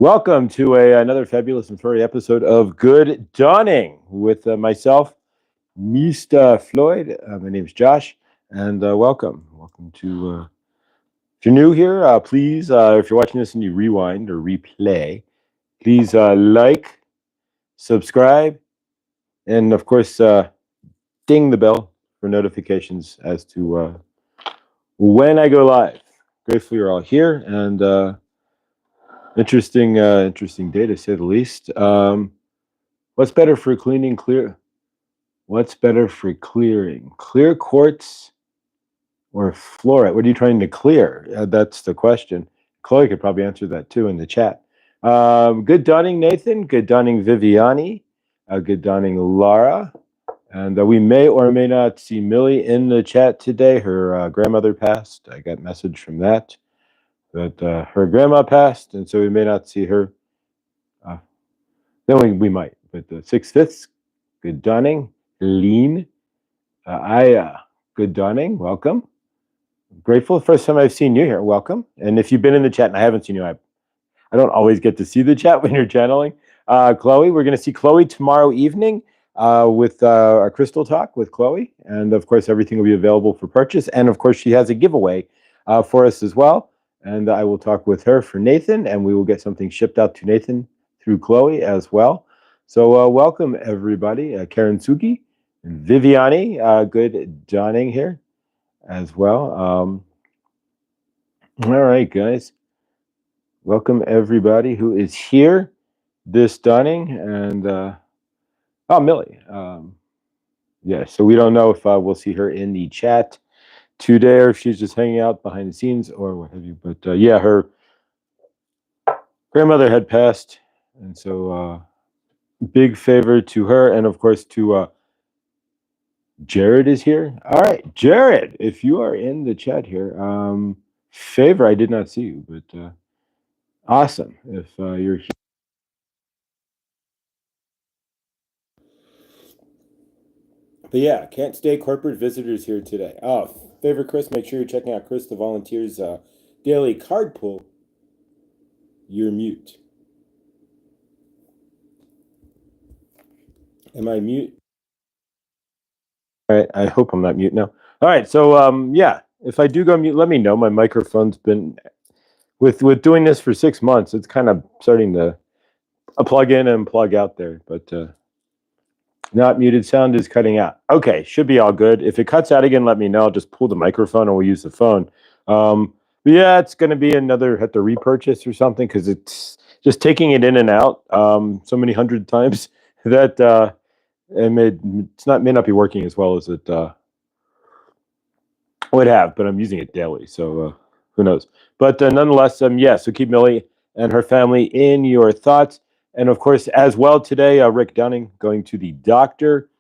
Welcome to another fabulous and furry episode of Good Dawning with myself, Mr. Floyd. My name is Josh, and welcome. Welcome to, if you're new here, please, if you're watching this and you rewind or replay, please like, subscribe, and of course, ding the bell for notifications as to when I go live. Grateful you're all here, and interesting day to say the least. What's better for cleaning? What's better for clearing? Clear quartz or fluorite? What are you trying to clear? That's the question. Chloe could probably answer that too in the chat. Good dawning, Nathan. Good dawning, Viviani. Good dawning, Lara. And we may or may not see Millie in the chat today. Her grandmother passed. I got a message from that her grandma passed, and so we may not see her. Then we might. But the 6/5, good dawning. Lean. Aya, good dawning. Welcome. Grateful. First time I've seen you here. Welcome. And if you've been in the chat and I haven't seen you, I don't always get to see the chat when you're channeling. Chloe, we're going to see Chloe tomorrow evening with our crystal talk with Chloe. And of course, everything will be available for purchase. And of course, she has a giveaway for us as well. And I will talk with her for Nathan, and we will get something shipped out to Nathan through Chloe as well. So welcome, everybody. Karen Sugi and Viviani, good dawning here as well. All right, guys. Welcome, everybody who is here this dawning. And, oh, Millie. Yeah, so we don't know if we'll see her in the chat today or if she's just hanging out behind the scenes or what have you. But, yeah, her grandmother had passed, and so big favor to her, and of course to Jared is here. All right, Jared, if you are in the chat here, favor, I did not see you, but awesome if you're here. But yeah, can't stay corporate visitors here today. Oh, favor, Chris, make sure you're checking out Chris the Volunteer's daily card pull. You're mute. Am I mute? All right, I hope I'm not mute now. All right, so yeah, if I do go mute, let me know. My microphone's been with doing this for 6 months. It's kind of starting to plug in and plug out there, but not muted. Sound is cutting out. Okay, should be all good. If it cuts out again, let me know. I'll just pull the microphone and we'll use the phone. But yeah, it's going to be another have to repurchase or something because it's just taking it in and out so many hundred times that it may not be working as well as it would have. But I'm using it daily, so who knows? But nonetheless, yeah. So keep Millie and her family in your thoughts. And of course, as well today, Rick Dunning going to the doctor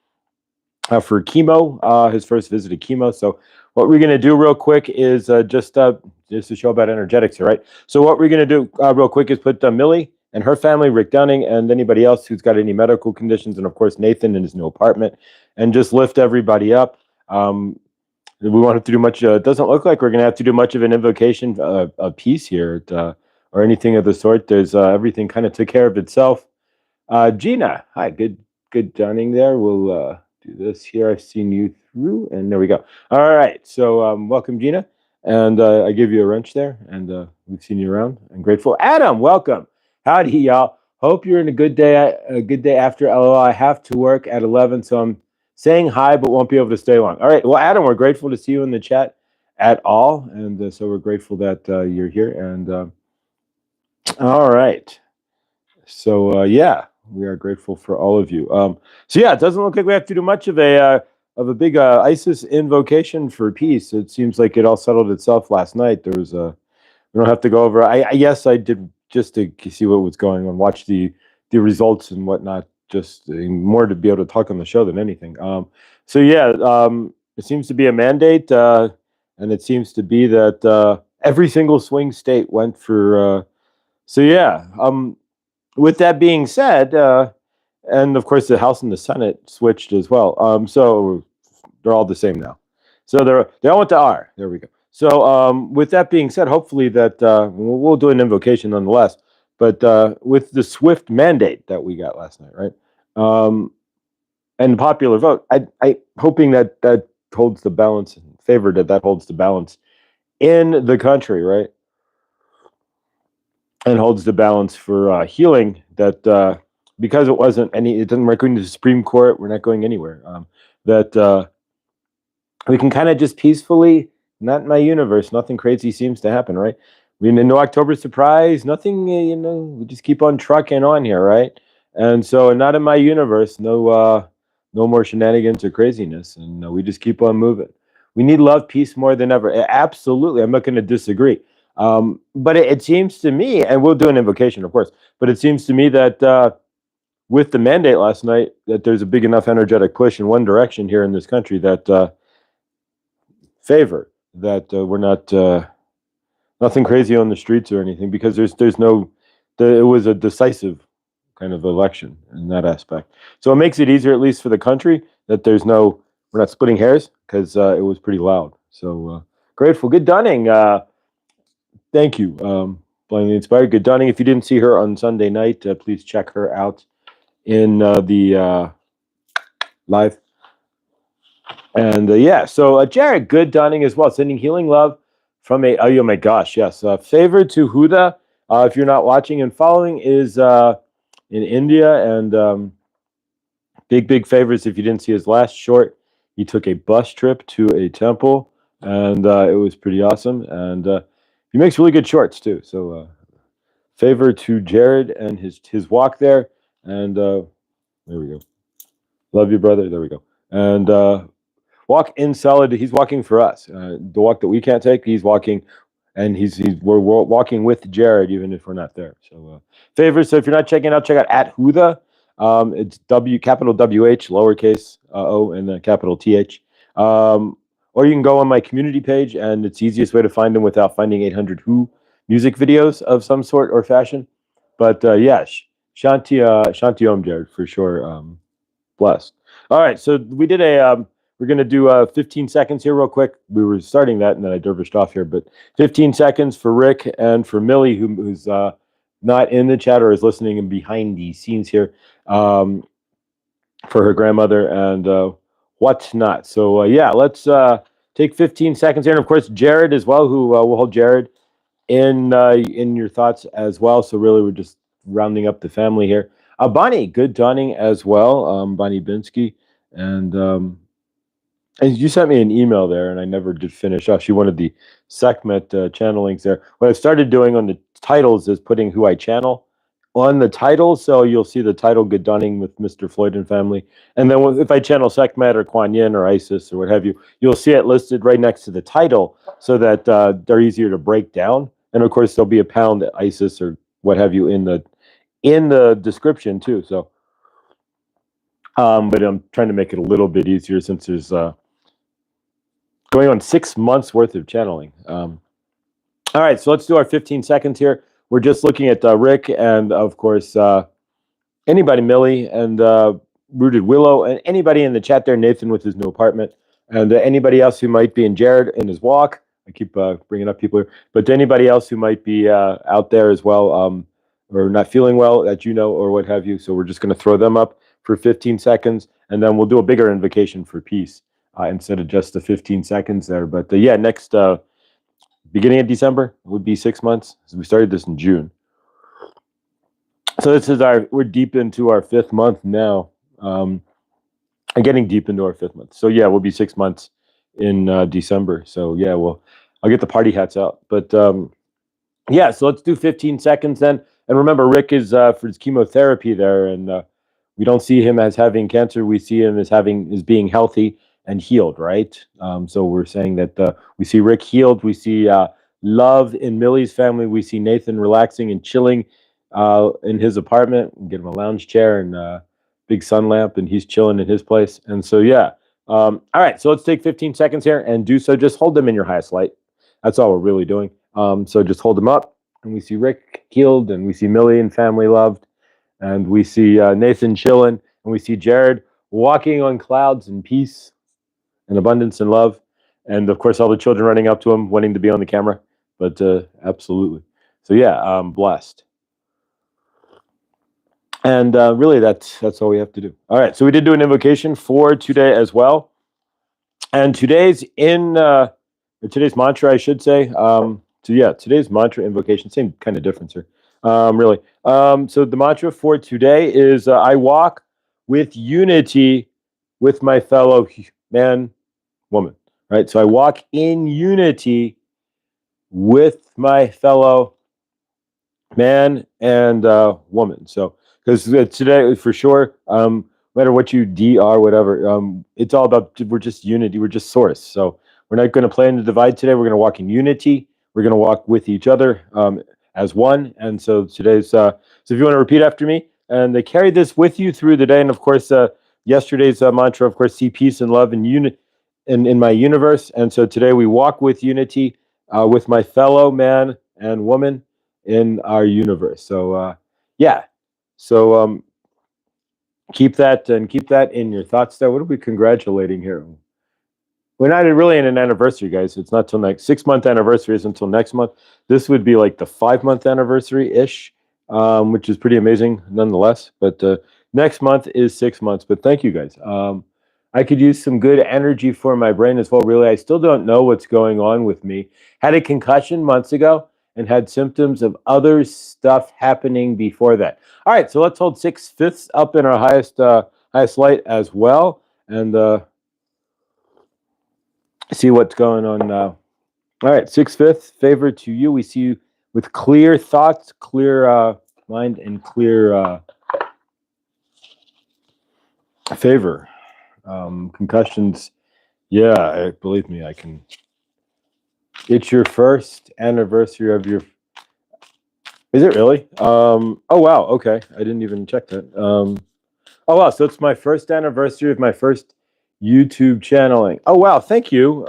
for chemo, his first visit to chemo. So what we're going to do real quick is just to show about energetics here, right? So what we're going to do real quick is put Millie and her family, Rick Dunning, and anybody else who's got any medical conditions, and of course Nathan in his new apartment, and just lift everybody up. We won't have to do much. It doesn't look like we're going to have to do much of an invocation piece here. Or anything of the sort. There's everything kind of took care of itself. Gina, hi, good dawning there. We'll do this here. I've seen you through, and there we go. All right, so welcome, Gina, and I give you a wrench there, and we've seen you around. I'm grateful. Adam, welcome. Howdy, y'all. Hope you're in a good day. A good day after. LOL. I have to work at 11, so I'm saying hi, but won't be able to stay long. All right. Well, Adam, we're grateful to see you in the chat at all, and so we're grateful that you're here and. All right. So yeah, we are grateful for all of you. So yeah, it doesn't look like we have to do much of a big ISIS invocation for peace. It seems like it all settled itself last night. There was we don't have to go over. Yes, I did just to see what was going on, watch the results and whatnot. Just more to be able to talk on the show than anything. So yeah, it seems to be a mandate, and it seems to be that every single swing state went for. So yeah, with that being said, and of course the House and the Senate switched as well. So they're all the same now. So they all went to R. There we go. So with that being said, hopefully that we'll do an invocation nonetheless. But with the swift mandate that we got last night, right? And the popular vote, I hoping that holds the balance in favor, that holds the balance in the country, right? And holds the balance for healing. That because it wasn't any, it doesn't. We're going to the Supreme Court. We're not going anywhere. That we can kind of just peacefully, not in my universe, nothing crazy seems to happen, right? We no October surprise, nothing, we just keep on trucking on here, right? And so, not in my universe, no more shenanigans or craziness, and we just keep on moving. We need love, peace more than ever. Absolutely, I'm not going to disagree. But it seems to me, and we'll do an invocation, of course, but it seems to me that with the mandate last night, that there's a big enough energetic push in one direction here in this country that favor that we're not nothing crazy on the streets or anything, because there's no it was a decisive kind of election in that aspect, so it makes it easier, at least for the country, that we're not splitting hairs, because it was pretty loud. So grateful. Good Dunning, thank you. Blindly Inspired, Good Dunning. If you didn't see her on Sunday night, please check her out in the live. And yeah, so Jared, Good Dunning as well, sending healing love from oh my gosh, yes. Favor to Huda, if you're not watching and following, is in India, and big favors. If you didn't see his last short, he took a bus trip to a temple, and it was pretty awesome. And he makes really good shorts too. So favor to Jared and his walk there. And there we go. Love you, brother. There we go. And walk in solid. He's walking for us. The walk that we can't take, he's walking, and we're walking with Jared, even if we're not there. So favors. So if you're not checking out, check out at Huda. It's capital WH, lowercase O, and then capital TH. Or you can go on my community page, and it's the easiest way to find them without finding 800 Who music videos of some sort or fashion. But yeah, Shanti Om, Jared, for sure. Blessed. All right, so we did we're going to do 15 seconds here real quick. We were starting that, and then I dervished off here, but 15 seconds for Rick and for Millie, who's not in the chat or is listening and behind the scenes here, for her grandmother and whatnot. So yeah, let's take 15 seconds here. And of course, Jared as well, who we'll hold Jared in your thoughts as well. So really, we're just rounding up the family here. Bonnie, Good Dunning as well, Bonnie Binsky. And you sent me an email there, and I never did finish off. She wanted the Sekhmet channelings there. What I started doing on the titles is putting who I channel on the title. So you'll see the title, Good Dunning with Mr. Floyd and family. And then if I channel Sekhmet or Kuan Yin or Isis or what have you, you'll see it listed right next to the title, so that they're easier to break down. And of course, there'll be a pound at Isis or what have you in the description too. So, but I'm trying to make it a little bit easier, since there's going on 6 months worth of channeling. All right, so let's do our 15 seconds here. We're just looking at Rick, and of course, anybody, Millie, and Rooted Willow, and anybody in the chat there, Nathan with his new apartment, and anybody else who might be in Jared in his walk. I keep bringing up people here, but anybody else who might be out there as well, or not feeling well, that or what have you. So we're just going to throw them up for 15 seconds, and then we'll do a bigger invocation for peace instead of just the 15 seconds there. But yeah, next beginning of December would be 6 months. So we started this in June. So this is we're deep into our 5th month now. And getting deep into our 5th month. So yeah, we'll be 6 months in December. So yeah, I'll get the party hats out. But yeah, so let's do 15 seconds then. And remember, Rick is for his chemotherapy there, and we don't see him as having cancer. We see him as being healthy and healed, right? So we're saying that we see Rick healed. We see love in Millie's family. We see Nathan relaxing and chilling in his apartment. We get him a lounge chair and big sun lamp, and he's chilling in his place. And so yeah. All right, so let's take 15 seconds here and do so. Just hold them in your highest light. That's all we're really doing. So just hold them up, and we see Rick healed, and we see Millie and family loved, and we see Nathan chilling, and we see Jared walking on clouds in peace and abundance and love, and of course all the children running up to him wanting to be on the camera. But absolutely. So yeah, blessed. And really, that's all we have to do. All right, so we did do an invocation for today as well, and today's mantra, I should say. So yeah, today's mantra invocation, same kind of difference here. Really. So the mantra for today is I walk with unity with my fellow man, woman. Right. So I walk in unity with my fellow man and woman. So because today for sure, no matter what you DR whatever, it's all about we're just unity. We're just source. So we're not going to play in the divide today. We're going to walk in unity. We're going to walk with each other as one. And so today's so if you want to repeat after me, and they carry this with you through the day. And of course, yesterday's mantra, of course, see peace and love and unity in my universe. And so today we walk with unity with my fellow man and woman in our universe. So yeah, so keep that in your thoughts there. What are we congratulating here? We're not really in an anniversary, guys. It's not till next 6-month anniversary is until next month. This would be like the 5-month anniversary ish, which is pretty amazing nonetheless. But next month is 6 months. But thank you guys. I could use some good energy for my brain as well. Really, I still don't know what's going on with me. Had a concussion months ago and had symptoms of other stuff happening before that. All right, so let's hold 6/5 up in our highest light as well, and see what's going on now. All right, 6/5 favor to you. We see you with clear thoughts, clear mind, and clear favor. Concussions, yeah, believe me, I can. It's your first anniversary of your. Is it really? Oh wow. Okay, I didn't even check that. Oh wow. So it's my first anniversary of my first YouTube channeling. Oh wow. Thank you.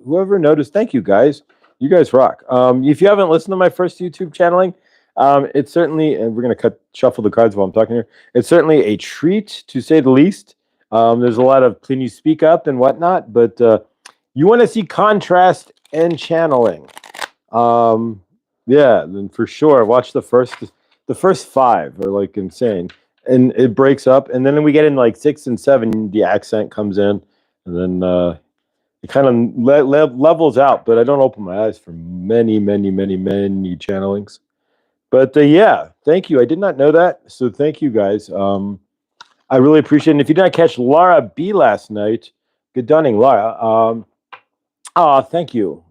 Whoever noticed, thank you guys. You guys rock. If you haven't listened to my first YouTube channeling, it's certainly, and we're gonna shuffle the cards while I'm talking here. It's certainly a treat to say the least. There's a lot of can you speak up and whatnot, but you want to see contrast and channeling. Yeah, then for sure. Watch the first 5 are like insane, and it breaks up, and then we get in like 6 and 7, the accent comes in, and then it kind of levels out. But I don't open my eyes for many channelings. But yeah, thank you. I did not know that, so thank you guys. I really appreciate it. And if you did not catch Laura B last night, good dunning, Laura. Thank you.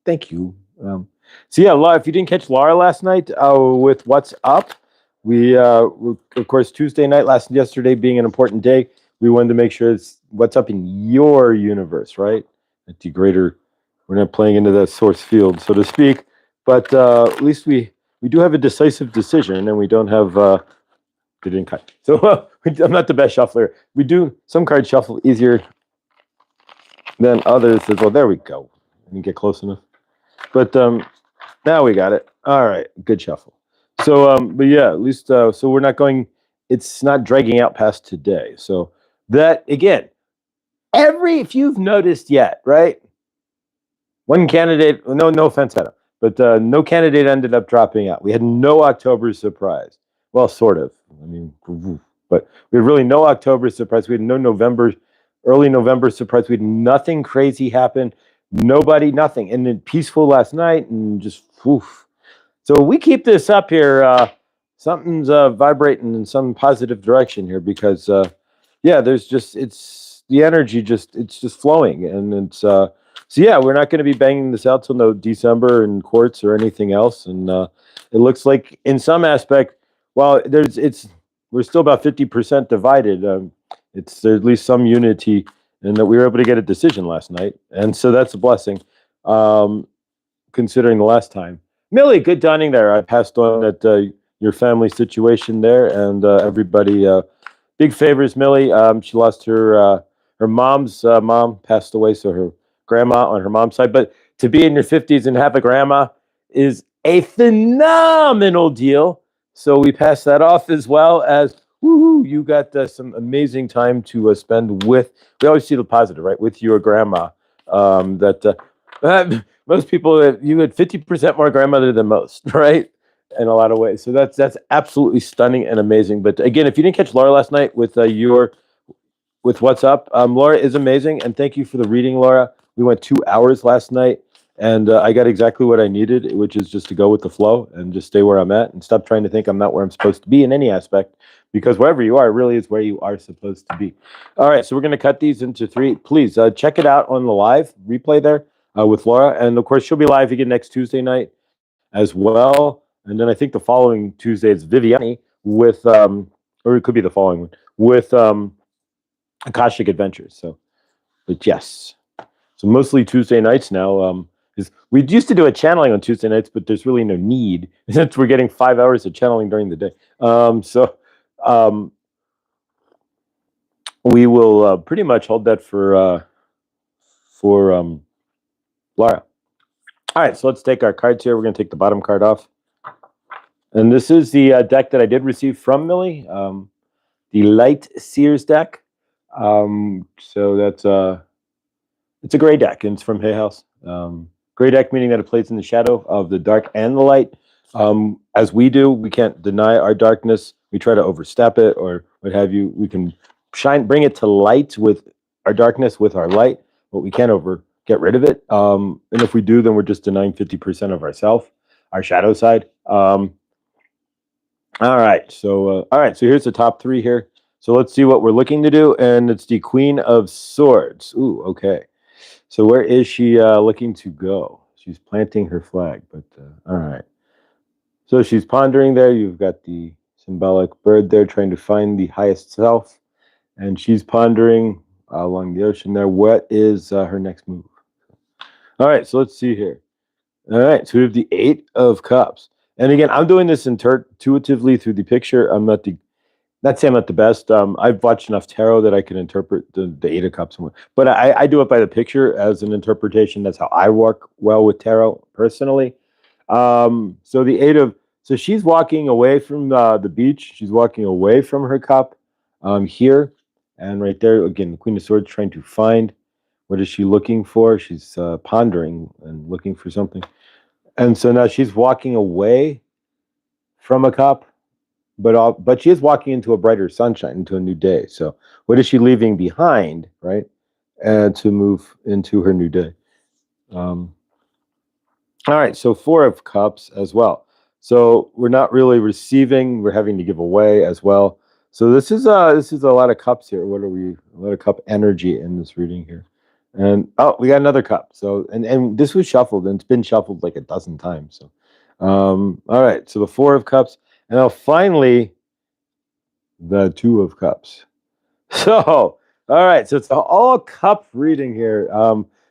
Thank you. So yeah, Laura, if you didn't catch Laura last night with What's Up, we of course Tuesday night, yesterday being an important day, we wanted to make sure it's what's up in your universe, right? At the greater, we're not playing into that source field, so to speak, but at least we do have a decisive decision, and we don't have. They didn't cut. So I'm not the best shuffler. We do some cards shuffle easier than others as well. There we go. I didn't get close enough. But now we got it. All right, good shuffle. So, but yeah, at least so we're not going. It's not dragging out past today. So that again, if you've noticed yet, right? One candidate. No offense, Adam, but no candidate ended up dropping out. We had no October surprise. Well, sort of. I mean, but we had really no October surprise. We had no early November surprise. We had nothing crazy happen. Nobody, nothing, and then peaceful last night, and just oof. So we keep this up here. Something's vibrating in some positive direction here because, yeah, there's just it's the energy it's just flowing, and it's so yeah, we're not going to be banging this out till no December in courts or anything else, and it looks like in some aspect, well, we're still about 50% divided. There's at least some unity. And that we were able to get a decision last night. And so that's a blessing, considering the last time. Millie, good dining there. I passed on that your family situation there, and everybody, big favors, Millie. She lost her mom's mom passed away, so her grandma on her mom's side. But to be in your 50s and have a grandma is a phenomenal deal. So we pass that off as well as woohoo, you got some amazing time to spend with. We always see the positive, right? With your grandma. Most people, you had 50% more grandmother than most, right? in a lot of ways. So that's absolutely stunning and amazing. But again, if you didn't catch Laura last night with with What's Up, Laura is amazing, and thank you for the reading, Laura. We went 2 hours last night, and I got exactly what I needed, which is just to go with the flow and just stay where I'm at and stop trying to think I'm not where I'm supposed to be in any aspect, because wherever you are really is where you are supposed to be. All right, so we're going to cut these into 3. Please check it out on the live replay there with Laura, and of course she'll be live again next Tuesday night as well. And then I think the following Tuesday is Viviani with, or it could be the following one, with Akashic Adventures. So, but yes. So mostly Tuesday nights now. We used to do a channeling on Tuesday nights, but there's really no need since we're getting 5 hours of channeling during the day. We will pretty much hold that for Laura. All right, so let's take our cards here. We're going to take the bottom card off. And this is the deck that I did receive from Millie, the Light Seers deck. So that's it's a gray deck, and it's from Hay House. Gray deck meaning that it plays in the shadow of the dark and the light. As we do, we can't deny our darkness. We try to overstep it or what have you. We can bring it to light with our darkness, with our light, but we can't get rid of it. And if we do, then we're just denying 50% of ourself, our shadow side. All right, so here's the top 3 here. So let's see what we're looking to do, and it's the Queen of Swords. Ooh, okay. So where is she looking to go? She's planting her flag, but all right. So she's pondering there. You've got the symbolic bird there trying to find the highest self, and she's pondering along the ocean there. What is her next move? All right, so let's see here. All right, so we have the 8 of Cups. And again, I'm doing this intuitively through the picture. I'm not saying I'm not the best. I've watched enough tarot that I can interpret the 8 of Cups. But I do it by the picture as an interpretation. That's how I work well with tarot personally. So the 8 of... So she's walking away from the beach. She's walking away from her cup here. And right there, again, the Queen of Swords trying to find... What is she looking for? She's pondering and looking for something. And so now she's walking away from a cup, but she is walking into a brighter sunshine, into a new day. So what is she leaving behind, right? And to move into her new day. All right, so 4 of Cups as well. So we're not really receiving, we're having to give away as well. So this is a lot of cups here. What are we? A lot of cup energy in this reading here. And we got another cup. So and this was shuffled, and it's been shuffled like a dozen times. So all right, so the 4 of Cups, and now finally the 2 of Cups. So all right, so it's an all cup reading here.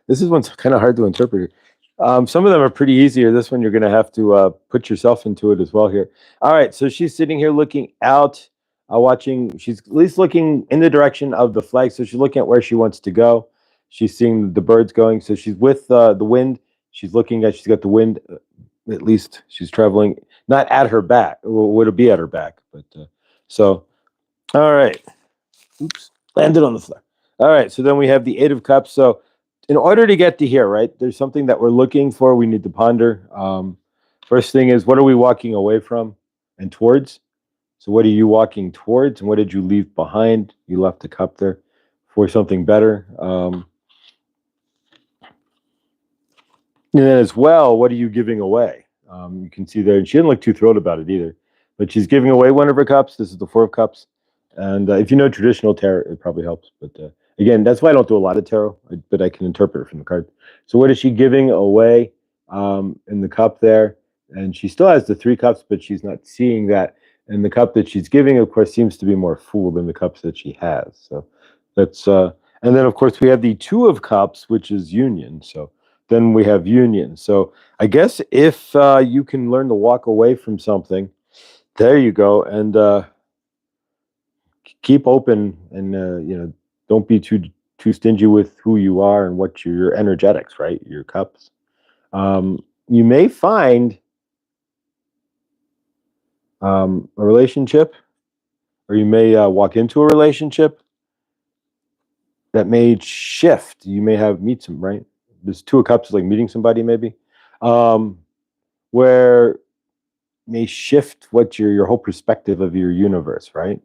This is one's kind of hard to interpret. Some of them are pretty easier. This one you're going to have to put yourself into it as well here. All right, so she's sitting here looking out, watching. She's at least looking in the direction of the flag. So she's looking at where she wants to go. She's seeing the birds going. So she's with the wind. She's looking at, she's got the wind, at least she's traveling, not at her back. Well, would it be at her back? But so, all right. Oops, landed on the floor. All right, so then we have the 8 of Cups. So in order to get to here, right, there's something that we're looking for. We need to ponder. First thing is, what are we walking away from and towards? So what are you walking towards, and what did you leave behind? You left the cup there for something better. And then as well, what are you giving away? You can see there, and she didn't look too thrilled about it either, but she's giving away 1 of her cups. This is the 4 of Cups. And if you know traditional tarot, it probably helps. But again, that's why I don't do a lot of tarot, but I can interpret it from the card. So what is she giving away in the cup there? And she still has the 3 cups, but she's not seeing that. And the cup that she's giving, of course, seems to be more full than the cups that she has. So that's... and then, of course, we have the 2 of Cups, which is union. So then we have union. So I guess if you can learn to walk away from something, there you go. And keep open, and don't be too stingy with who you are and what your energetics, right? Your cups. You may find a relationship, or you may walk into a relationship that may shift. You may meet some, right? There's 2 of Cups, like meeting somebody maybe, where may shift what your whole perspective of your universe, right?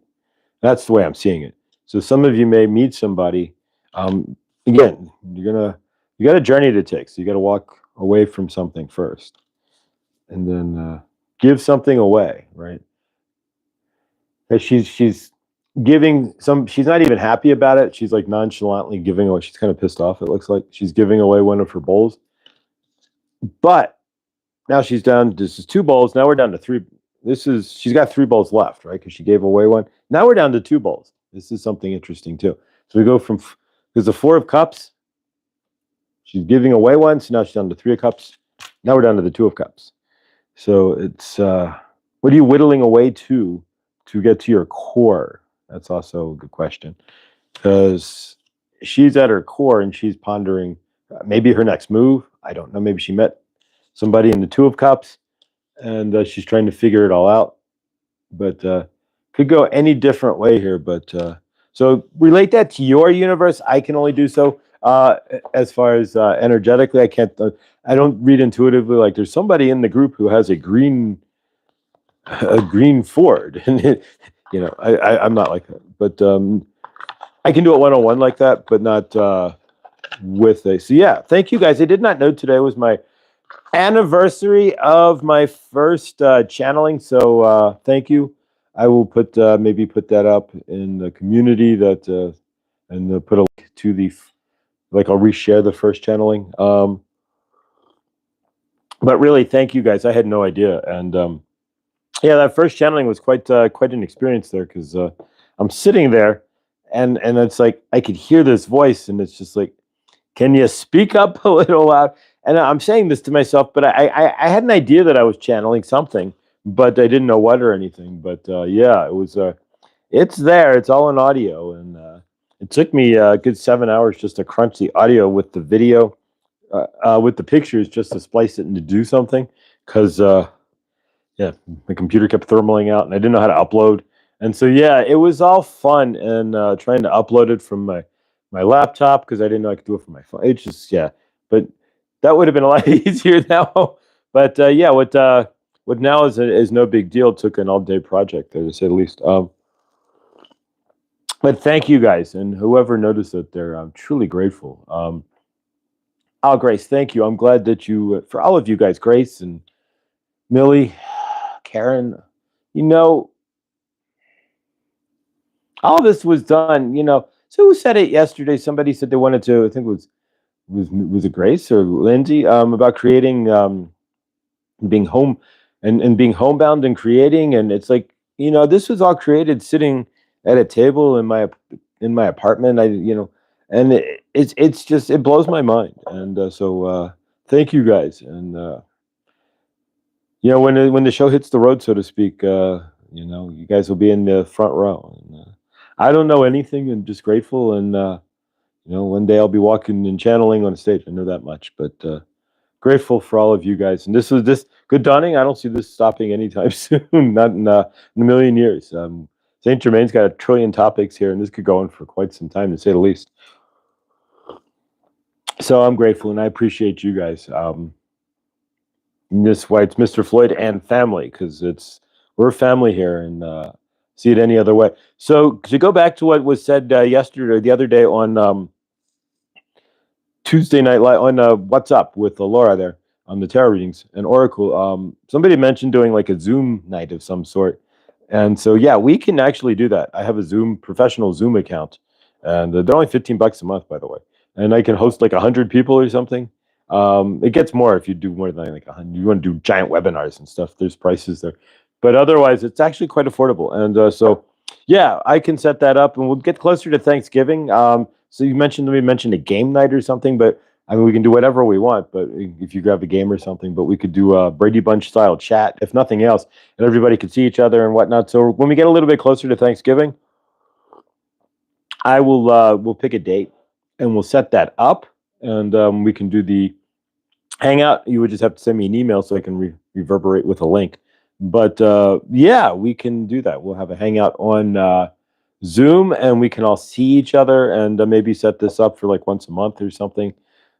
That's the way I'm seeing it. So some of you may meet somebody. Again, you got a journey to take. So you got to walk away from something first, and then give something away, right? And she's giving some. She's not even happy about it. She's like nonchalantly giving away. She's kind of pissed off. It looks like she's giving away one of her bowls, but now she's down. This is 2 bowls. Now we're down to 3. She's got 3 bowls left, right? Because she gave away one. Now we're down to 2 bowls. This is something interesting too. So we go from, there's the 4 of cups. She's giving away one. So now she's down to 3 of cups. Now we're down to the 2 of cups. So it's, what are you whittling away to get to your core? That's also a good question. Because she's at her core and she's pondering maybe her next move. I don't know. Maybe she met somebody in the 2 of cups, and she's trying to figure it all out. But could go any different way here. But so relate that to your universe. I can only do so as far as energetically. I can't. I don't read intuitively. Like there's somebody in the group who has a green Ford, and I'm not like that. But I can do it one-on-one like that, but not with a. So yeah, thank you guys. I did not know today was my anniversary of my first channeling, so thank you. I will put maybe put that up in the community that and put a link to the I'll reshare the first channeling. But really, thank you guys. I had no idea, and yeah, that first channeling was quite an experience there, because I'm sitting there, and it's like I could hear this voice, and it's just like, can you speak up a little loud? And I'm saying this to myself, but I had an idea that I was channeling something, but I didn't know what or anything. But yeah, it was. It's there. It's all in audio, and it took me a good 7 hours just to crunch the audio with the video, with the pictures, just to splice it and to do something. Because yeah, the computer kept thermaling out, and I didn't know how to upload. And so yeah, it was all fun, and trying to upload it from my laptop, because I didn't know I could do it from my phone. It's just, yeah, but that would have been a lot easier now. But yeah, what now is no big deal. It took an all-day project, to say the least. But thank you guys, and whoever noticed it there, I'm truly grateful. Grace, thank you. I'm glad that you, for all of you guys, Grace and Millie, Karen, all this was done, So who said it yesterday? Somebody said they wanted to, I think it was it Grace or Lindsay, about creating, being home and being homebound and creating. And it's like, this was all created sitting at a table in my apartment. And it's just, it blows my mind. And so thank you guys. And when the show hits the road, so to speak, you guys will be in the front row. And I don't know anything, and just grateful. And one day I'll be walking and channeling on stage. I know that much, but grateful for all of you guys. And this good dawning. I don't see this stopping anytime soon. Not in a million years. Saint Germain's got 1 trillion topics here, and this could go on for quite some time, to say the least. So I'm grateful, and I appreciate you guys. This why it's Mr. Floyd and family, because we're family here, and see it any other way. So to go back to what was said yesterday or the other day on Tuesday night on What's Up with Laura there on the tarot readings and Oracle, somebody mentioned doing like a Zoom night of some sort. And so yeah, we can actually do that. I have a professional Zoom account, and they're only $15 a month, by the way. And I can host like 100 people or something. It gets more if you do more than like 100. You want to do giant webinars and stuff. There's prices there, but otherwise it's actually quite affordable. And so yeah, I can set that up, and we'll get closer to Thanksgiving. So we mentioned a game night or something, but I mean, we can do whatever we want. But if you grab a game or something, but we could do a Brady Bunch style chat, if nothing else, and everybody could see each other and whatnot. So when we get a little bit closer to Thanksgiving, I will we'll pick a date, and we'll set that up, and we can do the hangout. You would just have to send me an email so I can reverberate with a link. But yeah, we can do that. We'll have a hangout on Zoom, and we can all see each other, and maybe set this up for like once a month or something,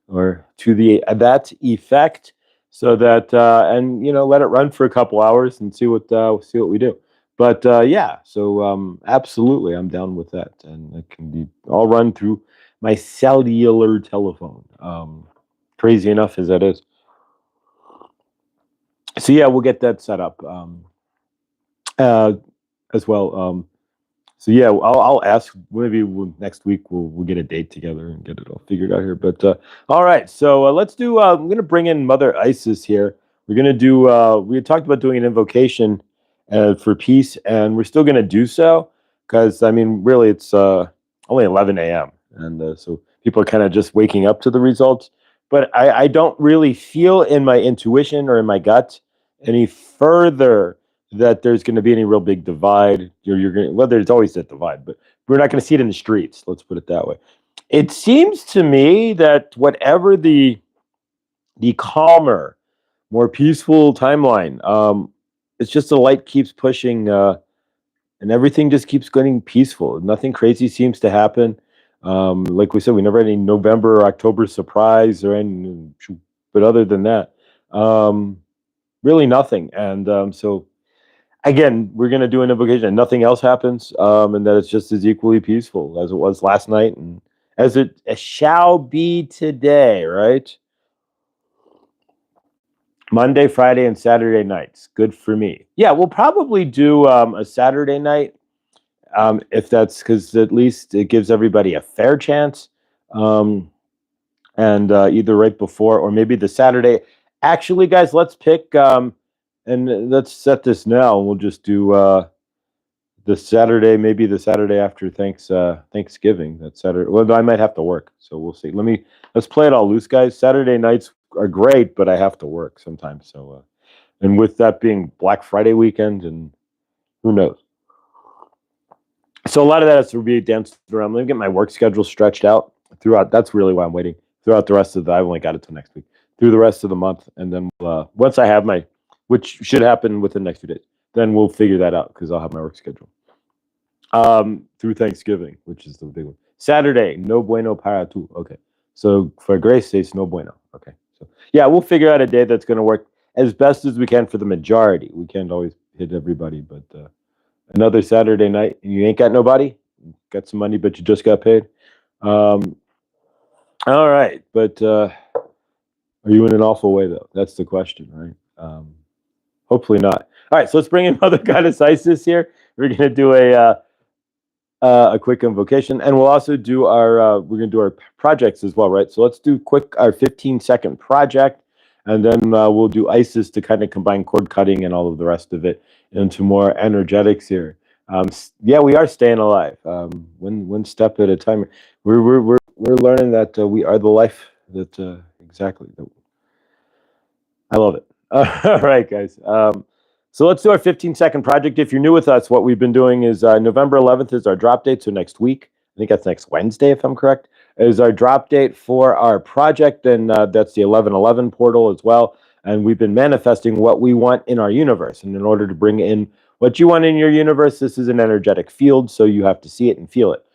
or to that effect. so that and let it run for a couple hours and see what we do. But yeah, so absolutely, I'm down with that, and it can be all run through my cellular telephone. Crazy enough as that is. So yeah, we'll get that set up uh, as well. So yeah, I'll ask. Maybe next week we'll get a date together and get it all figured out here. But all right, so let's do. I'm gonna bring in Mother Isis here. We're gonna do. We had talked about doing an invocation for peace, and we're still gonna do so because I mean, really, it's only 11 a.m. and so people are kind of just waking up to the results. But I don't really feel in my intuition or in my gut any further that there's going to be any real big divide. You're going well, there's always that divide, but we're not going to see it in the streets. Let's put it that way. It seems to me that whatever the calmer, more peaceful timeline, it's just the light keeps pushing, and everything just keeps getting peaceful. Nothing crazy seems to happen. Like we said, we never had any November or October surprise or any, but other than that, really nothing. And so again, we're going to do an invocation and nothing else happens, and that it's just as equally peaceful as it was last night and as it shall be today, right? Monday, Friday, and Saturday nights. Good for me. Yeah, we'll probably do a Saturday night, if that's because at least it gives everybody a fair chance. And either right before or maybe the Saturday. Actually, guys, let's pick and let's set this now. We'll just do the Saturday, maybe the Saturday after Thanksgiving. That Saturday. Well, I might have to work, so we'll see. Let's play it all loose, guys. Saturday nights are great, but I have to work sometimes. So, and with that being Black Friday weekend, and who knows. So a lot of that has to be danced around. Let me get my work schedule stretched out throughout. That's really why I'm waiting throughout the rest of the. I've only got it till next week. Through the rest of the month, and then once I have which should happen within the next few days, then we'll figure that out because I'll have my work schedule. Through Thanksgiving, which is the big one. Saturday, no bueno para tu. Okay. So for Grace, it's no bueno. Okay. So yeah, we'll figure out a day that's going to work as best as we can for the majority. We can't always hit everybody, but another Saturday night, and you ain't got nobody, got some money, but you just got paid. All right, but are you in an awful way though? That's the question, right? Hopefully not. All right, so let's bring in Mother Goddess Isis here. We're gonna do a quick invocation, and we'll also do we're gonna do our projects as well, right? So let's do our 15-second project, and then we'll do Isis to kind of combine cord cutting and all of the rest of it into more energetics here. Yeah, we are staying alive, one step at a time. We're learning that we are the life that exactly. I love it. All right, guys. So let's do our 15-second project. If you're new with us, what we've been doing is November 11th is our drop date. So next week, I think that's next Wednesday, if I'm correct, is our drop date for our project. And that's the 1111 portal as well. And we've been manifesting what we want in our universe. And in order to bring in what you want in your universe, this is an energetic field. So you have to see it and feel it.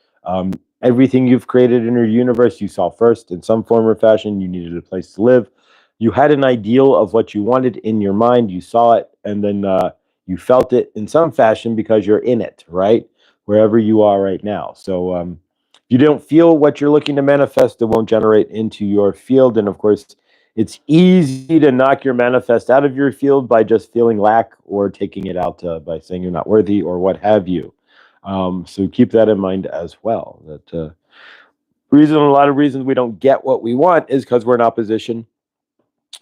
Everything you've created in your universe, you saw first in some form or fashion. You needed a place to live. You had an ideal of what you wanted in your mind. You saw it, and then you felt it in some fashion because you're in it, right? Wherever you are right now. So if you don't feel what you're looking to manifest, it won't generate into your field. And of course, it's easy to knock your manifest out of your field by just feeling lack or taking it out by saying you're not worthy or what have you. So keep that in mind as well. That a lot of reasons we don't get what we want is because we're in opposition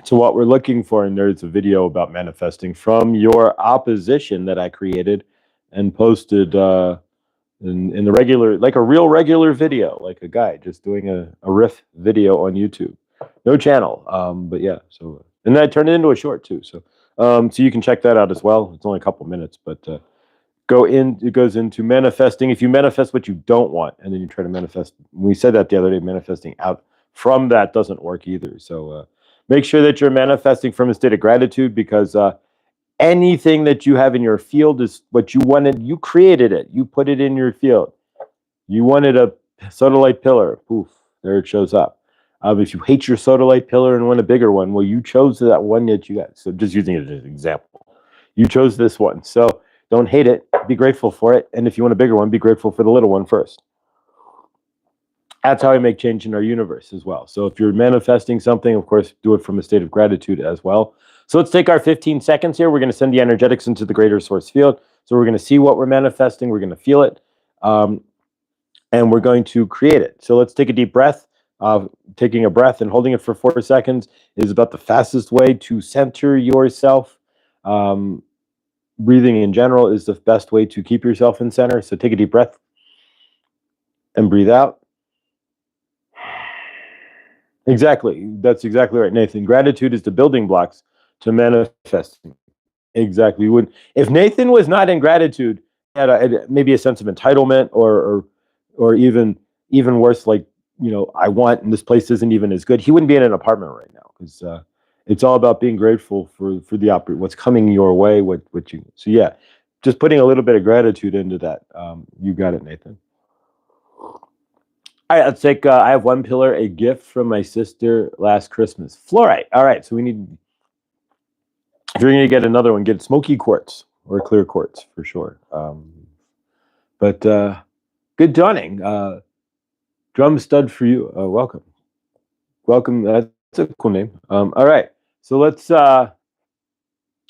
to what we're looking for. And there's a video about manifesting from your opposition that I created and posted in the regular, like a real regular video, like a guy just doing a riff video on YouTube. No channel, but yeah. So and then I turned it into a short too. So so you can check that out as well. It's only a couple minutes, but it goes into manifesting. If you manifest what you don't want, and then you try to manifest, we said that the other day, manifesting out from that doesn't work either. So make sure that you're manifesting from a state of gratitude, because anything that you have in your field is what you wanted. You created it. You put it in your field. You wanted a soda light pillar. Poof, there it shows up. If you hate your sodalite pillar and want a bigger one, well, you chose that one that you got. So just using it as an example, you chose this one. So don't hate it. Be grateful for it. And if you want a bigger one, be grateful for the little one first. That's how I make change in our universe as well. So if you're manifesting something, of course, do it from a state of gratitude as well. So let's take our 15 seconds here. We're going to send the energetics into the greater source field. So we're going to see what we're manifesting. We're going to feel it. And we're going to create it. So let's take a deep breath. Taking a breath and holding it for 4 seconds is about the fastest way to center yourself. Breathing in general is the best way to keep yourself in center. So take a deep breath and breathe out. Exactly. That's exactly right, Nathan. Gratitude is the building blocks to manifesting. Exactly. If Nathan was not in gratitude, he had maybe a sense of entitlement or even worse, like, I want, and this place isn't even as good. He wouldn't be in an apartment right now, because it's all about being grateful for what's coming your way. So yeah, just putting a little bit of gratitude into that. You got it, Nathan. All right, let's take. I have one pillar, a gift from my sister last Christmas. Fluorite. All right, so we need. If you're going to get another one, get smoky quartz or clear quartz for sure. But good dawning. Drum stud for you. Welcome. That's a cool name. All right, so let's go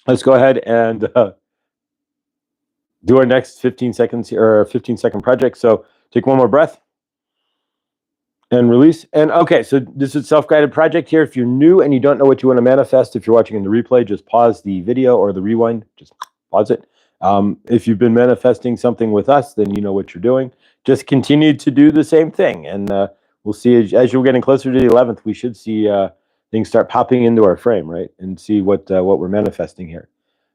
ahead and do our next 15 seconds here, or 15-second project. So take one more breath and release. And okay, so this is self-guided project here. If you're new and you don't know what you want to manifest, if you're watching in the replay, just pause the video or the rewind. Just pause it. If you've been manifesting something with us, then you know what you're doing. Just continue to do the same thing, and we'll see as you're getting closer to the 11th. We should see things start popping into our frame, right, and see what we're manifesting here.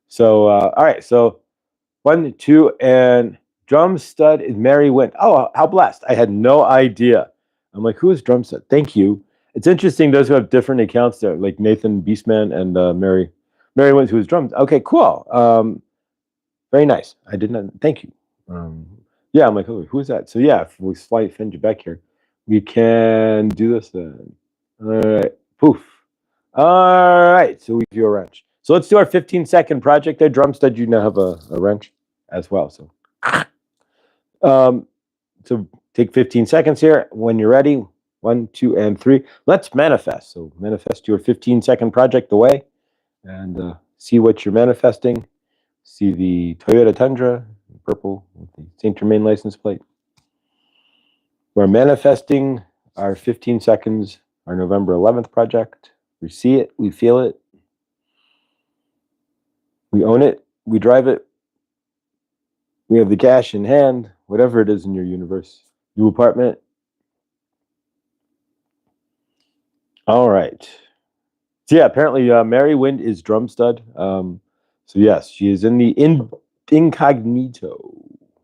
So all right, so 1, 2, and drum stud is Mary Wint. Oh, how blessed! I had no idea. I'm like, who is drum stud? Thank you. It's interesting. Those who have different accounts there, like Nathan Beastman and Mary Wint, who is drums. Okay, cool. Very nice. I did not. Thank you. Yeah, I'm like, oh, who is that? So yeah, if we send you back here, we can do this then. All right, poof. All right, so we do a wrench. So let's do our 15-second project there. Drum stud, you now have a wrench as well. So, so take 15 seconds here. When you're ready, 1, 2, and 3. Let's manifest. So manifest your 15-second project away, and see what you're manifesting. See the Toyota Tundra, purple, with the St. Germain license plate. We're manifesting our 15 seconds, our November 11th project. We see it, we feel it, we own it, we drive it, we have the cash in hand, whatever it is in your universe. New apartment. All right. So yeah, apparently Mary Wind is drum stud. So yes, she is in the incognito,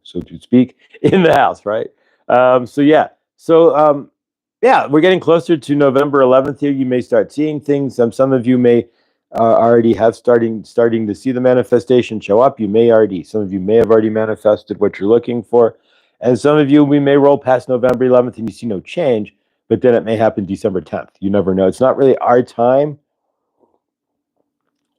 so to speak, in the house, right? So yeah, yeah, we're getting closer to November 11th here. You may start seeing things. Some of you may already have starting to see the manifestation show up. Some of you may have already manifested what you're looking for, and some of you, we may roll past November 11th and you see no change, but then it may happen December 10th. You never know. It's not really our time.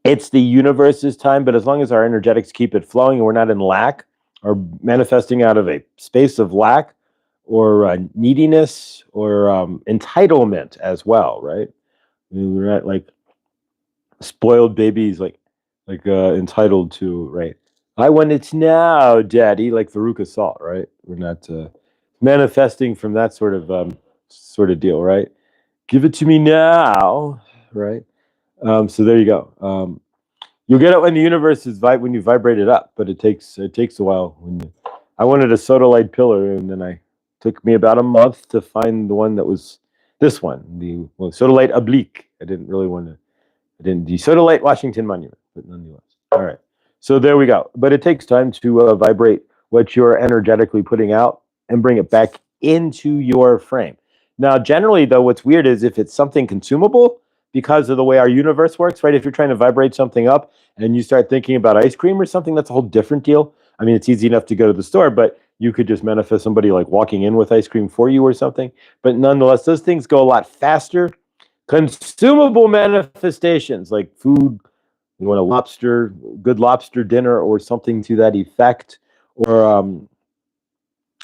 It's the universe's time, but as long as our energetics keep it flowing and we're not in lack or manifesting out of a space of lack or neediness or entitlement as well, right? We're not like spoiled babies, like entitled to, right? I want it now, Daddy, like Veruca Salt, right? We're not manifesting from that sort of deal, right? Give it to me now, right? So there you go. You'll get it when the universe is when you vibrate it up, but it takes a while. I wanted a sodalite pillar, and then it took me about a month to find the one that was this one, the sodalite oblique. I didn't the sodalite Washington Monument, but nonetheless. All right, so there we go. But it takes time to vibrate what you're energetically putting out and bring it back into your frame. Now, generally, though, what's weird is if it's something consumable, because of the way our universe works, right? If you're trying to vibrate something up and you start thinking about ice cream or something, that's a whole different deal. I mean, it's easy enough to go to the store, but you could just manifest somebody like walking in with ice cream for you or something. But nonetheless, those things go a lot faster. Consumable manifestations like food, you want a good lobster dinner or something to that effect, or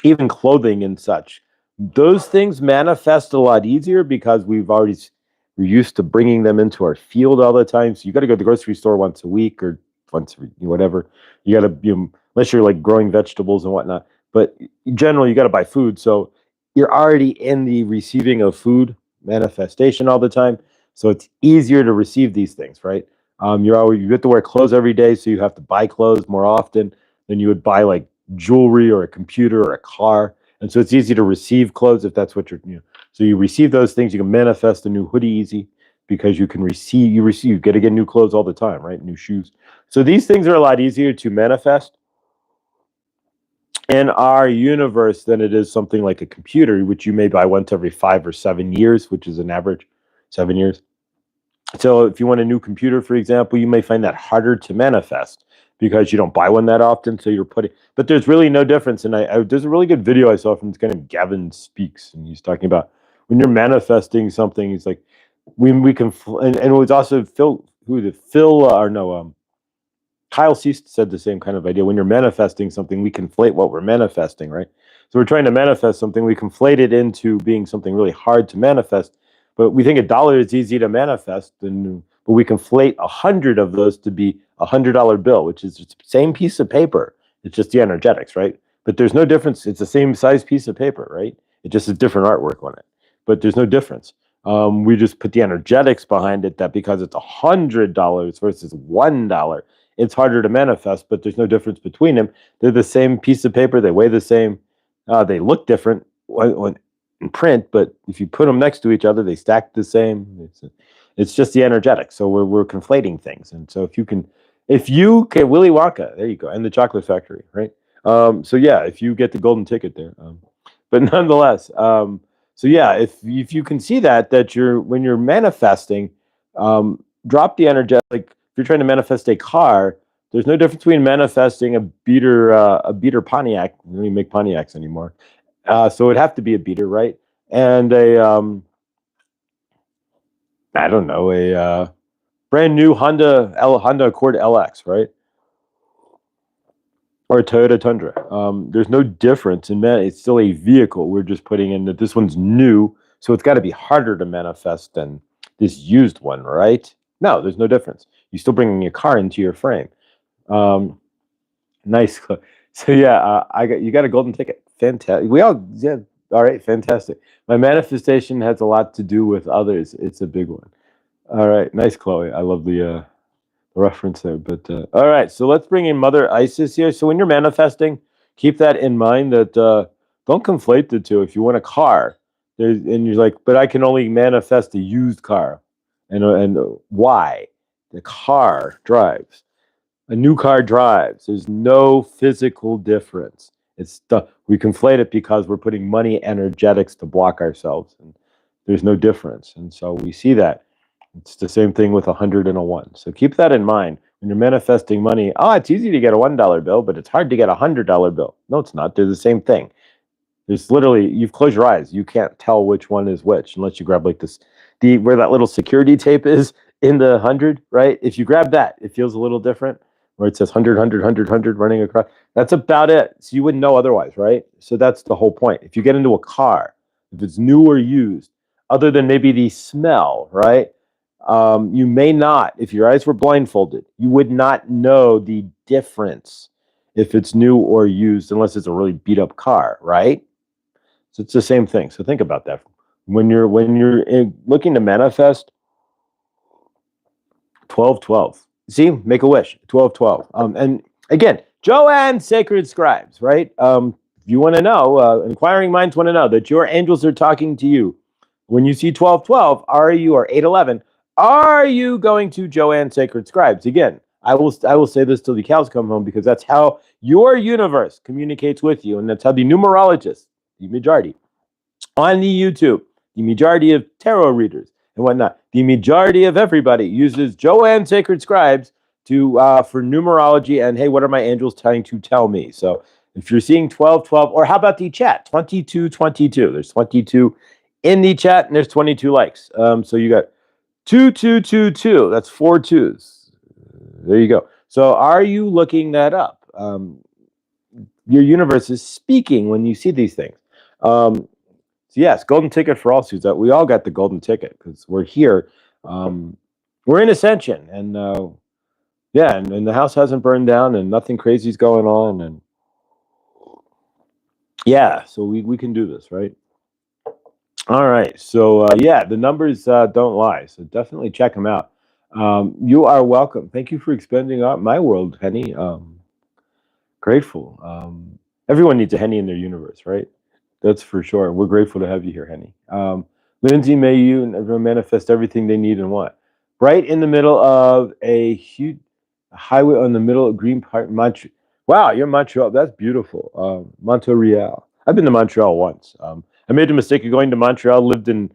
even clothing and such. Those things manifest a lot easier because we're used to bringing them into our field all the time. So you got to go to the grocery store once a week or once whatever. You got to, unless you're like growing vegetables and whatnot. But generally, you got to buy food. So you're already in the receiving of food manifestation all the time. So it's easier to receive these things, right? You get to wear clothes every day, so you have to buy clothes more often than you would buy like jewelry or a computer or a car. And so it's easy to receive clothes if that's what so you receive those things. You can manifest a new hoodie easy because you can you get to get new clothes all the time, right? New shoes. So these things are a lot easier to manifest in our universe than it is something like a computer, which you may buy once every 5 or 7 years, which is an average 7 years. So if you want a new computer, for example, you may find that harder to manifest because you don't buy one that often. So but there's really no difference. And there's a really good video I saw from this guy named Gavin Speaks, and he's talking about when you're manifesting something. He's like, we can, and it was also Kyle Cease said the same kind of idea. When you're manifesting something, we conflate what we're manifesting, right? So we're trying to manifest something, we conflate it into being something really hard to manifest. But we think $1 is easy to manifest, but we conflate 100 of those to be $100 bill, which is the same piece of paper. It's just the energetics, right? But there's no difference. It's the same size piece of paper, right? It just has different artwork on it, but there's no difference. We just put the energetics behind it, that because it's $100 versus $1, it's harder to manifest, but there's no difference between them. They're the same piece of paper. They weigh the same. They look different in print, but if you put them next to each other, they stack the same. It's just the energetics. So we're conflating things. And so if you can, Willy Wonka, there you go, and the Chocolate Factory, right? So yeah, if you get the golden ticket there, but nonetheless, so yeah, if you can see that when you're manifesting, drop the energetic. Like if you're trying to manifest a car, there's no difference between manifesting a beater Pontiac. We don't even make Pontiacs anymore. So it'd have to be a beater, right? And a I don't know, a brand new Honda Accord LX, right? Or a Toyota Tundra. There's no difference in that. It's still a vehicle. We're just putting in that this one's new, so it's got to be harder to manifest than this used one, right? No, there's no difference. You're still bringing your car into your frame. Nice. So yeah, you got a golden ticket. Fantastic. All right, fantastic. My manifestation has a lot to do with others. It's a big one. All right, nice, Chloe. I love the reference there. But all right, so let's bring in Mother Isis here. So when you're manifesting, keep that in mind. That don't conflate the two. If you want a car, and you're like, but I can only manifest a used car, and why? The car drives. A new car drives. There's no physical difference. We conflate it because we're putting money energetics to block ourselves, and there's no difference. And so we see that. It's the same thing with 100 and a 1. So keep that in mind when you're manifesting money. It's easy to get a $1 bill, but it's hard to get a $100 bill. No, it's not. They're the same thing. There's literally, you've closed your eyes. You can't tell which one is which unless you grab like where that little security tape is in the 100, right? If you grab that, it feels a little different, where it says 100, 100, 100, 100 running across. That's about it. So you wouldn't know otherwise, right? So that's the whole point. If you get into a car, if it's new or used, other than maybe the smell, right? You may not, if your eyes were blindfolded, you would not know the difference if it's new or used, unless it's a really beat up car, right? So it's the same thing. So think about that. When you're looking to manifest, 1212. See, make a wish, 1212. And again, Joanne Sacred Scribes, right? If you want to know, inquiring minds want to know that your angels are talking to you. When you see 1212, or 811, are you going to Joanne Sacred Scribes? Again, I will say this till the cows come home, because that's how your universe communicates with you, and that's how the numerologists, the majority, on the YouTube, the majority of tarot readers and whatnot, the majority of everybody uses Joanne Sacred Scribes for numerology and, hey, what are my angels trying to tell me? So If you're seeing 12, 12, or how about the chat? 22, 22. There's 22 in the chat, and there's 22 likes. So you got 2, 2, 2, 2. That's 4 twos. There you go. So are you looking that up? Your universe is speaking when you see these things. So yes, golden ticket for all suits. We all got the golden ticket because we're here. We're in ascension, and yeah, and the house hasn't burned down, and nothing crazy is going on, and yeah, so we can do this, right? All right, so yeah, the numbers don't lie, so definitely check them out. You are welcome. Thank you for expanding out my world, Henny. Grateful. Everyone needs a Henny in their universe, right? That's for sure. We're grateful to have you here, Henny. Lindsay, may you and everyone manifest everything they need and want. Right in the middle of a huge highway on the middle of Green Park, Montreal. Wow, you're Montreal. That's beautiful. Montreal. I've been to Montreal once. I made the mistake of going to Montreal, lived in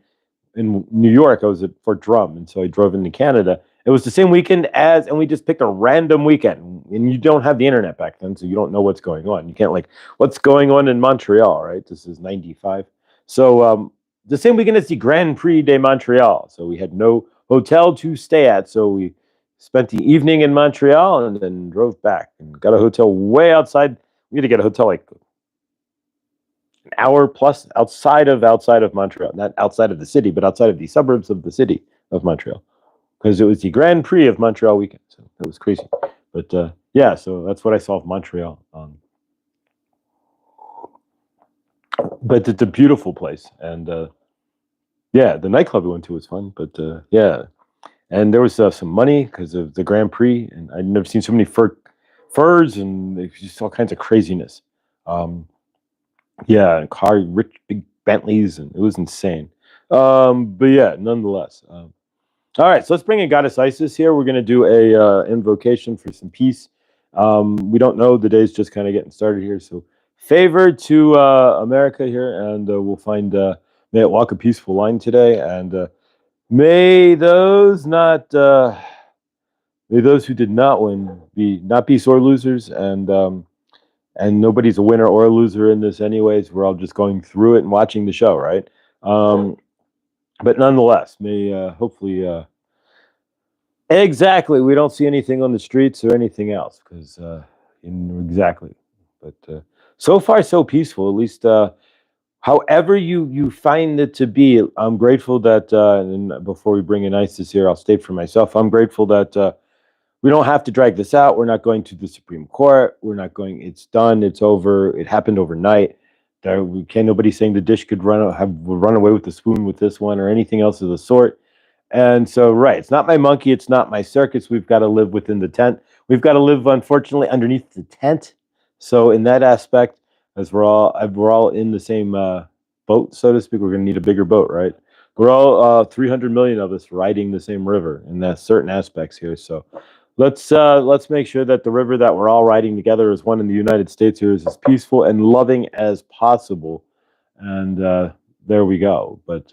New York. I was at Fort Drum, and so I drove into Canada. It was the same weekend and we just picked a random weekend, and you don't have the internet back then, so you don't know what's going on. You can't what's going on in Montreal, right? This is 95. So the same weekend as the Grand Prix de Montreal. So we had no hotel to stay at, so we spent the evening in Montreal and then drove back and got a hotel way outside. We had to get a hotel like an hour plus outside of Montreal, not outside of the city, but outside of the suburbs of the city of Montreal, because it was the Grand Prix of Montreal weekend. So that was crazy. But yeah, so that's what I saw of Montreal. But it's a beautiful place, and yeah, the nightclub we went to was fun. But yeah, and there was some money because of the Grand Prix, and I'd never seen so many furs and just all kinds of craziness. Yeah, and rich big Bentleys, and it was insane. But yeah, nonetheless. All right, so let's bring in Goddess Isis here. We're going to do a invocation for some peace. We don't know. The day's just kind of getting started here. So favor to America here, and we'll find, may it walk a peaceful line today. And may those who did not win not be sore losers, and nobody's a winner or a loser in this anyways. We're all just going through it and watching the show, right? But nonetheless, may hopefully exactly, we don't see anything on the streets or anything else, because exactly. But so far so peaceful, at least however you find it to be. I'm grateful that and before we bring in Isis here, I'll state for myself, I'm grateful that we don't have to drag this out. We're not going to the Supreme Court. We're not going. It's done. It's over. It happened overnight. Nobody saying the dish could run away with the spoon with this one or anything else of the sort. And so, right, it's not my monkey. It's not my circus. We've got to live within the tent. We've got to live, unfortunately, underneath the tent. So, in that aspect, as we're all in the same boat, so to speak, we're going to need a bigger boat, right? We're all 300 million of us riding the same river in that certain aspects here. So. Let's make sure that the river that we're all riding together as one in the United States here is as peaceful and loving as possible. And there we go. But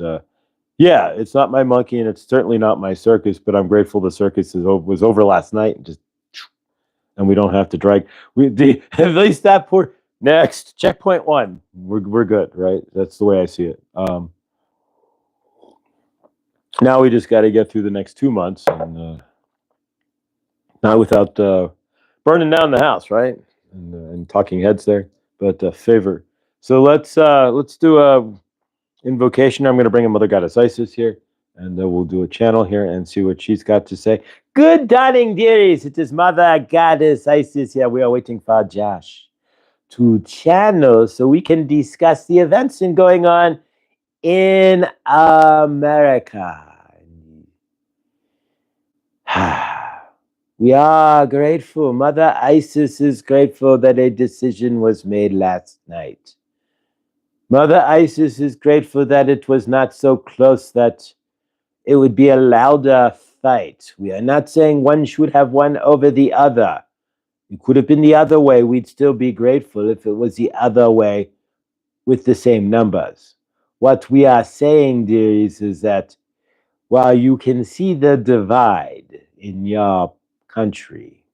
yeah, it's not my monkey, and it's certainly not my circus. But I'm grateful the circus was over last night, and we don't have to drag. At least that poor next checkpoint 1. We're good, right? That's the way I see it. Now we just got to get through the next 2 months and. Not without burning down the house, right? And talking heads there, but favor. So let's do a invocation. I'm going to bring in Mother Goddess Isis here, and we'll do a channel here and see what she's got to say. Good dawning, dearies. It is Mother Goddess Isis here. We are waiting for Josh to channel so we can discuss the events going on in America. We are grateful. Mother Isis is grateful that a decision was made last night. Mother Isis is grateful that it was not so close that it would be a louder fight. We are not saying one should have won over the other. It could have been the other way. We'd still be grateful if it was the other way with the same numbers. What we are saying, dearies, is that while you can see the divide in your country,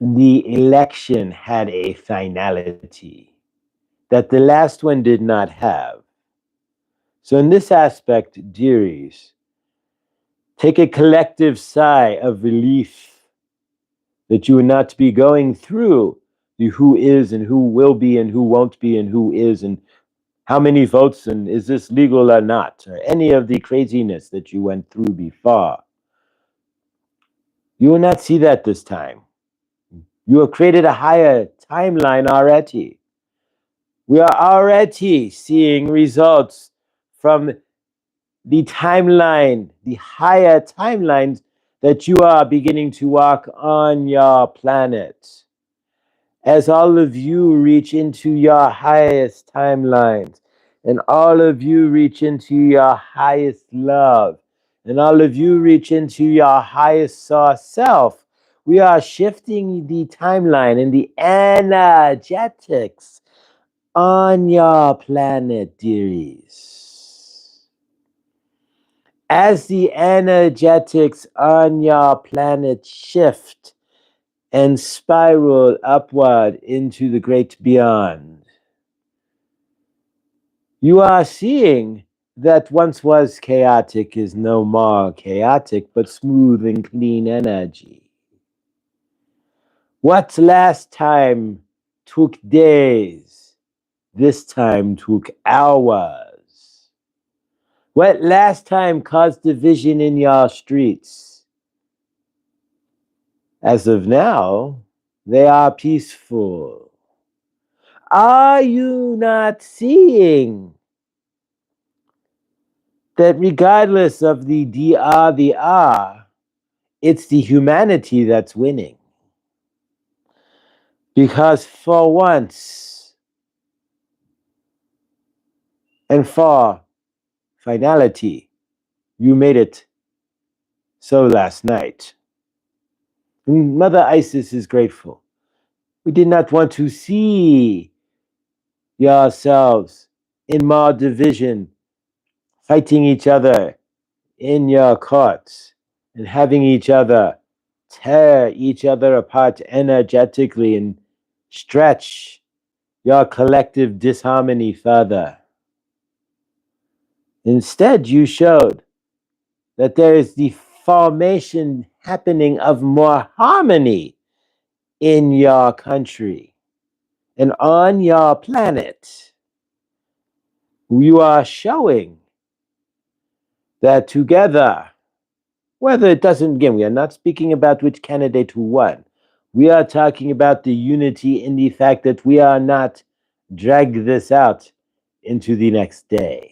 the election had a finality that the last one did not have. So in this aspect, dearies, take a collective sigh of relief that you will not be going through the who is and who will be and who won't be and who is and how many votes and is this legal or not, or any of the craziness that you went through before. You will not see that this time. You have created a higher timeline already. We are already seeing results from the timeline, the higher timelines that you are beginning to walk on your planet. As all of you reach into your highest timelines, and all of you reach into your highest love, and all of you reach into your highest source self, we are shifting the timeline and the energetics on your planet, dearies. As the energetics on your planet shift and spiral upward into the great beyond, you are seeing that once was chaotic is no more chaotic, but smooth and clean energy. What last time took days, this time took hours. What last time caused division in your streets, as of now, they are peaceful. Are you not seeing that regardless of the DR, it's the humanity that's winning? Because for once and for finality, you made it so last night. And Mother Isis is grateful. We did not want to see yourselves in more division, fighting each other in your courts, and having each other tear each other apart energetically and stretch your collective disharmony further. Instead, you showed that there is the formation happening of more harmony in your country and on your planet. You are showing that together, whether it doesn't, again, we are not speaking about which candidate who won. We are talking about the unity in the fact that we are not drag this out into the next day.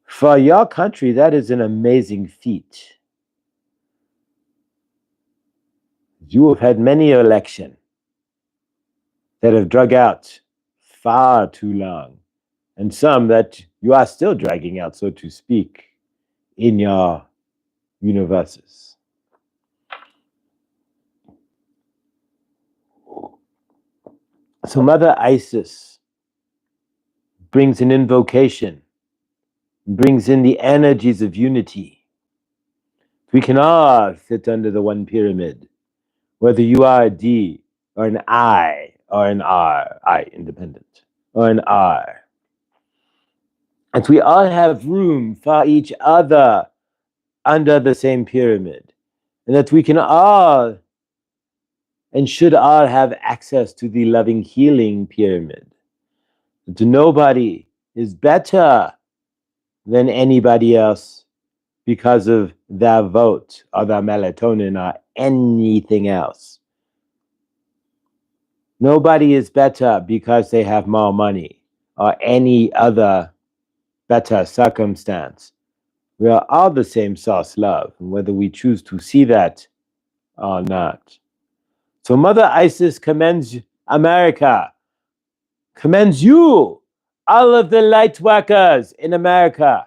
For your country, that is an amazing feat. You have had many elections that have drug out far too long, and some that you are still dragging out, so to speak, in your universes. So Mother Isis brings an invocation, brings in the energies of unity. We can all sit under the one pyramid, whether you are a D or an I or an R, I independent, or an R. And we all have room for each other under the same pyramid. And that we can all and should all have access to the loving healing pyramid. That nobody is better than anybody else because of their vote or their melatonin or anything else. Nobody is better because they have more money or any other better circumstance. We are all the same source love, whether we choose to see that or not. So Mother Isis commends America, commends you, all of the light workers in America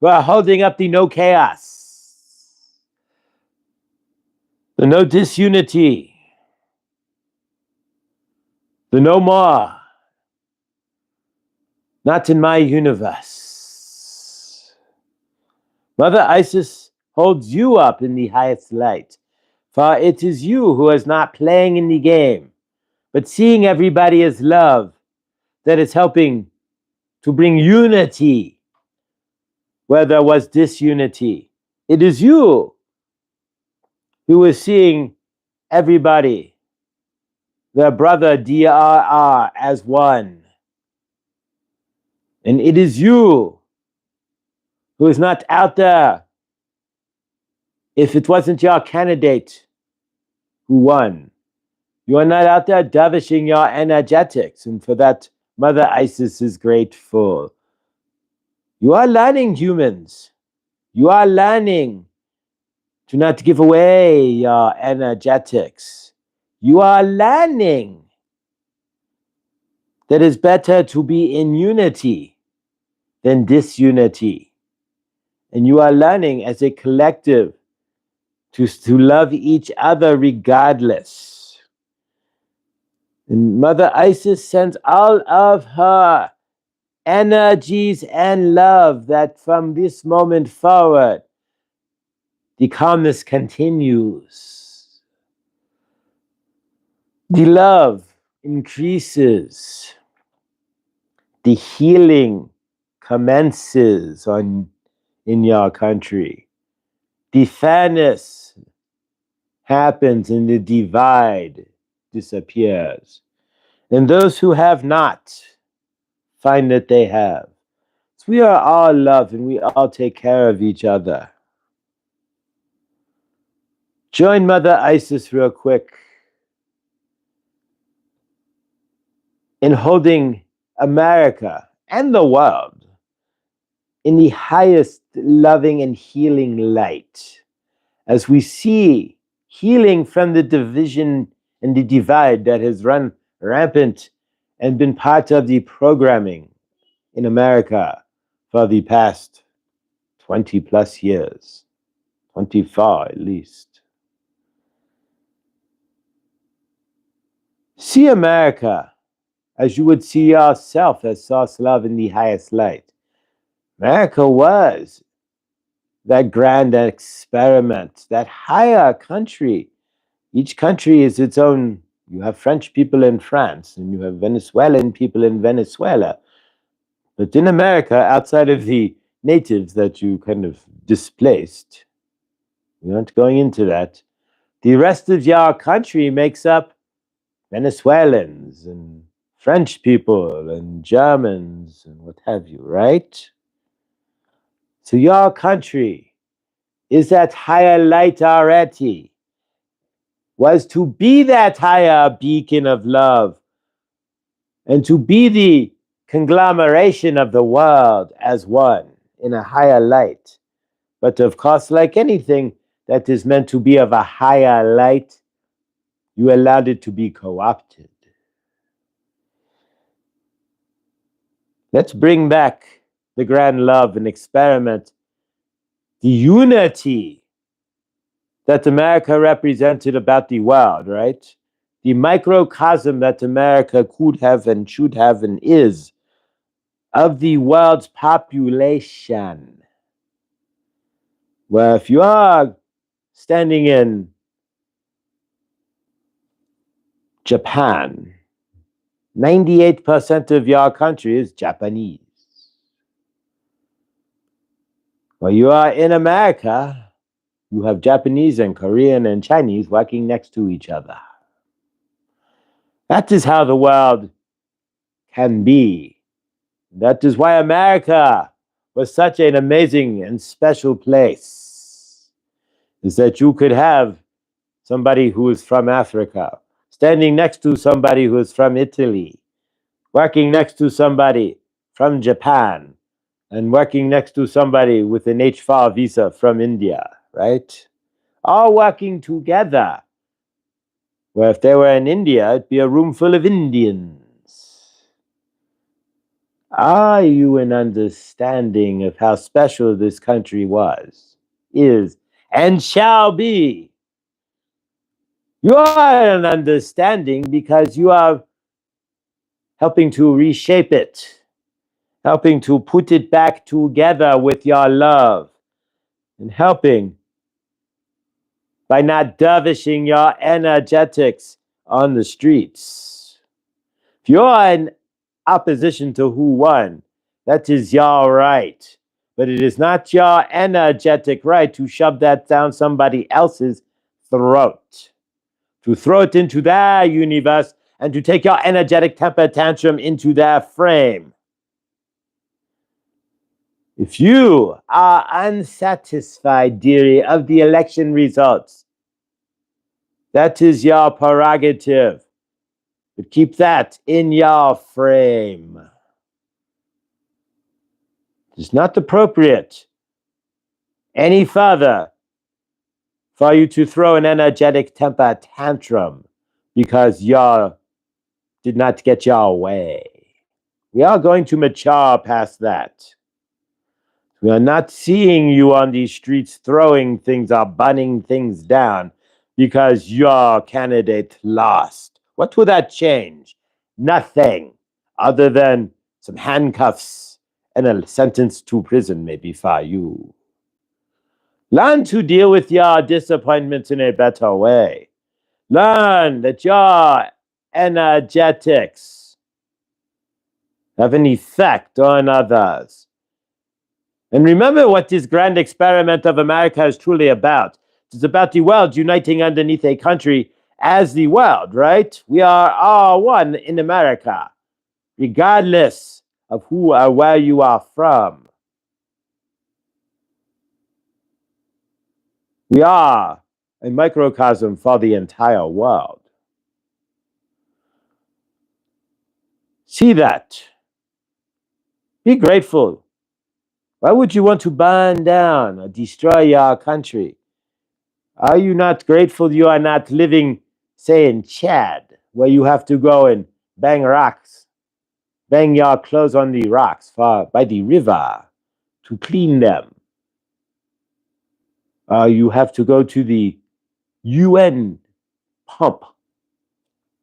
who are holding up the no chaos, the no disunity, the no more, not in my universe. Mother Isis holds you up in the highest light For it is you who is not playing in the game, but seeing everybody as love that is helping to bring unity where there was disunity. It is you who is seeing everybody, their brother DRR, as one. And it is you who is not out there, if it wasn't your candidate who won. You are not out there davishing your energetics, and for that, Mother Isis is grateful. You are learning, humans. You are learning to not give away your energetics. You are learning that it's better to be in unity than disunity. And you are learning as a collective to love each other regardless. And Mother Isis sends all of her energies and love that from this moment forward, the calmness continues. The love increases. The healing commences in your country. The fairness happens and the divide disappears. And those who have not find that they have. So we are all love and we all take care of each other. Join Mother Isis real quick in holding America and the world in the highest loving and healing light, as we see healing from the division and the divide that has run rampant and been part of the programming in America for the past 20 plus years, 24 at least. See America as you would see yourself as source love in the highest light. America was that grand experiment, that higher country. Each country is its own. You have French people in France, and you have Venezuelan people in Venezuela. But in America, outside of the natives that you kind of displaced, we're not going into that, the rest of your country makes up Venezuelans and French people and Germans and what have you, right? So your country is that higher light already, was to be that higher beacon of love and to be the conglomeration of the world as one in a higher light. But of course, like anything that is meant to be of a higher light, you allowed it to be co-opted. Let's bring back the grand love and experiment the unity that America represented about the world, right? The microcosm that America could have and should have and is of the world's population. Where if you are standing in Japan, 98% of your country is Japanese. Well, you are in America, you have Japanese and Korean and Chinese working next to each other. That is how the world can be. That is why America was such an amazing and special place, is that you could have somebody who is from Africa standing next to somebody who is from Italy, working next to somebody from Japan, and working next to somebody with an H-4 visa from India, right? All working together. Where if they were in India, it'd be a room full of Indians. Are you an understanding of how special this country was, is, and shall be? You are an understanding because you are helping to reshape it, helping to put it back together with your love, and helping by not dervishing your energetics on the streets. If you're in opposition to who won, that is your right. But it is not your energetic right to shove that down somebody else's throat, to throw it into their universe, and to take your energetic temper tantrum into their frame. If you are unsatisfied, dearie, of the election results, that is your prerogative. But keep that in your frame. It's not appropriate any further for you to throw an energetic temper tantrum because you did not get your way. We are going to mature past that. We are not seeing you on these streets throwing things or burning things down because your candidate lost. What will that change? Nothing other than some handcuffs and a sentence to prison maybe for you. Learn to deal with your disappointments in a better way. Learn that your energetics have an effect on others. And remember what this grand experiment of America is truly about. It's about the world uniting underneath a country as the world, right? We are all one in America, regardless of who or where you are from. We are a microcosm for the entire world. See that. Be grateful. Why would you want to burn down or destroy your country? Are you not grateful you are not living, say, in Chad, where you have to go and bang rocks, bang your clothes on the rocks by the river to clean them? You have to go to the UN pump,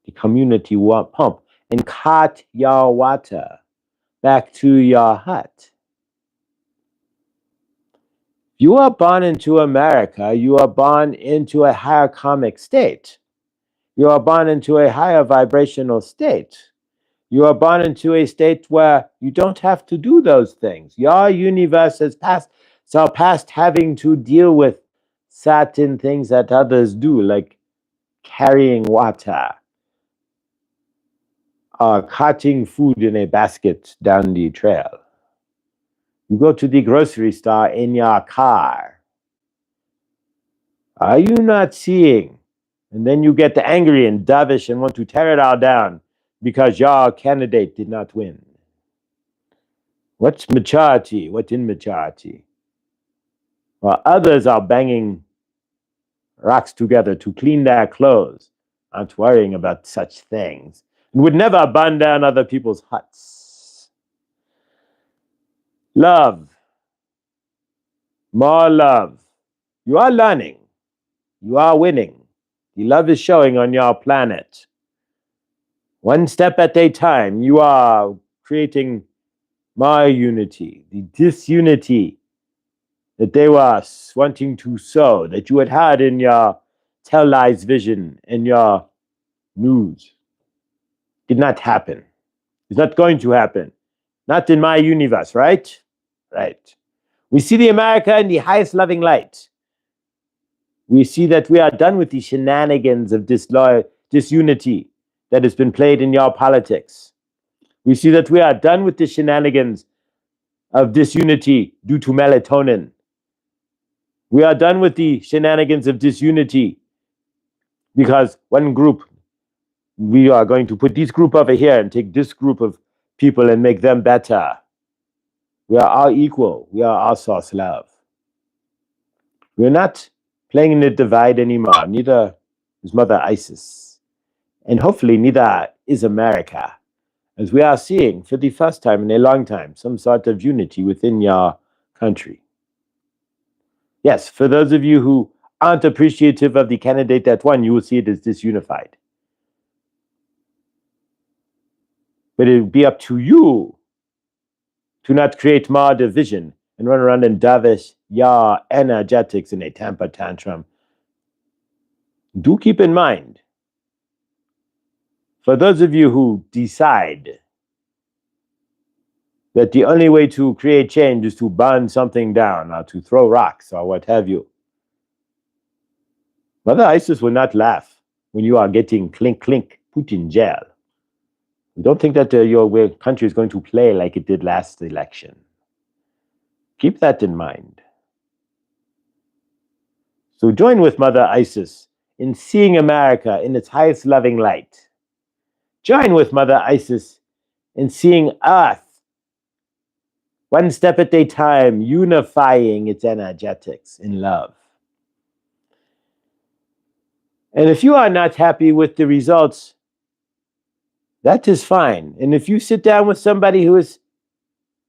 the community pump, and cart your water back to your hut. You are born into America. You are born into a higher karmic state. You are born into a higher vibrational state. You are born into a state where you don't have to do those things. Your universe has surpassed having to deal with certain things that others do, like carrying water or carting food in a basket down the trail. You go to the grocery store in your car. Are you not seeing? And then you get angry and dovish and want to tear it all down because your candidate did not win. What's maturity? What's immaturity? While others are banging rocks together to clean their clothes, aren't worrying about such things, and would never burn down other people's huts. Love. More love. You are learning. You are winning. The love is showing on your planet. One step at a time, you are creating more unity. The disunity that they were wanting to sow, that you had in your tell lies vision and your news, did not happen. It's not going to happen. Not in my universe, right? Right. We see the America in the highest loving light. We see that we are done with the shenanigans of disunity that has been played in your politics. We see that we are done with the shenanigans of disunity due to melatonin. We are done with the shenanigans of disunity because one group, we are going to put this group over here and take this group of people and make them better. We are all equal. We are all source love. We're not playing in the divide anymore. Neither is Mother Isis. And hopefully neither is America, as we are seeing for the first time in a long time some sort of unity within your country. Yes, for those of you who aren't appreciative of the candidate that won, you will see it as disunified. But it would be up to you to not create more division and run around and dovish your energetics in a temper tantrum Do keep in mind, for those of you who decide that the only way to create change is to burn something down or to throw rocks or what have you, Mother Isis will not laugh when you are getting clink clink put in jail. We don't think that your country is going to play like it did last election. Keep that in mind. So join with Mother Isis in seeing America in its highest loving light. Join with Mother Isis in seeing Earth one step at a time, unifying its energetics in love. And if you are not happy with the results, that is fine. And if you sit down with somebody who is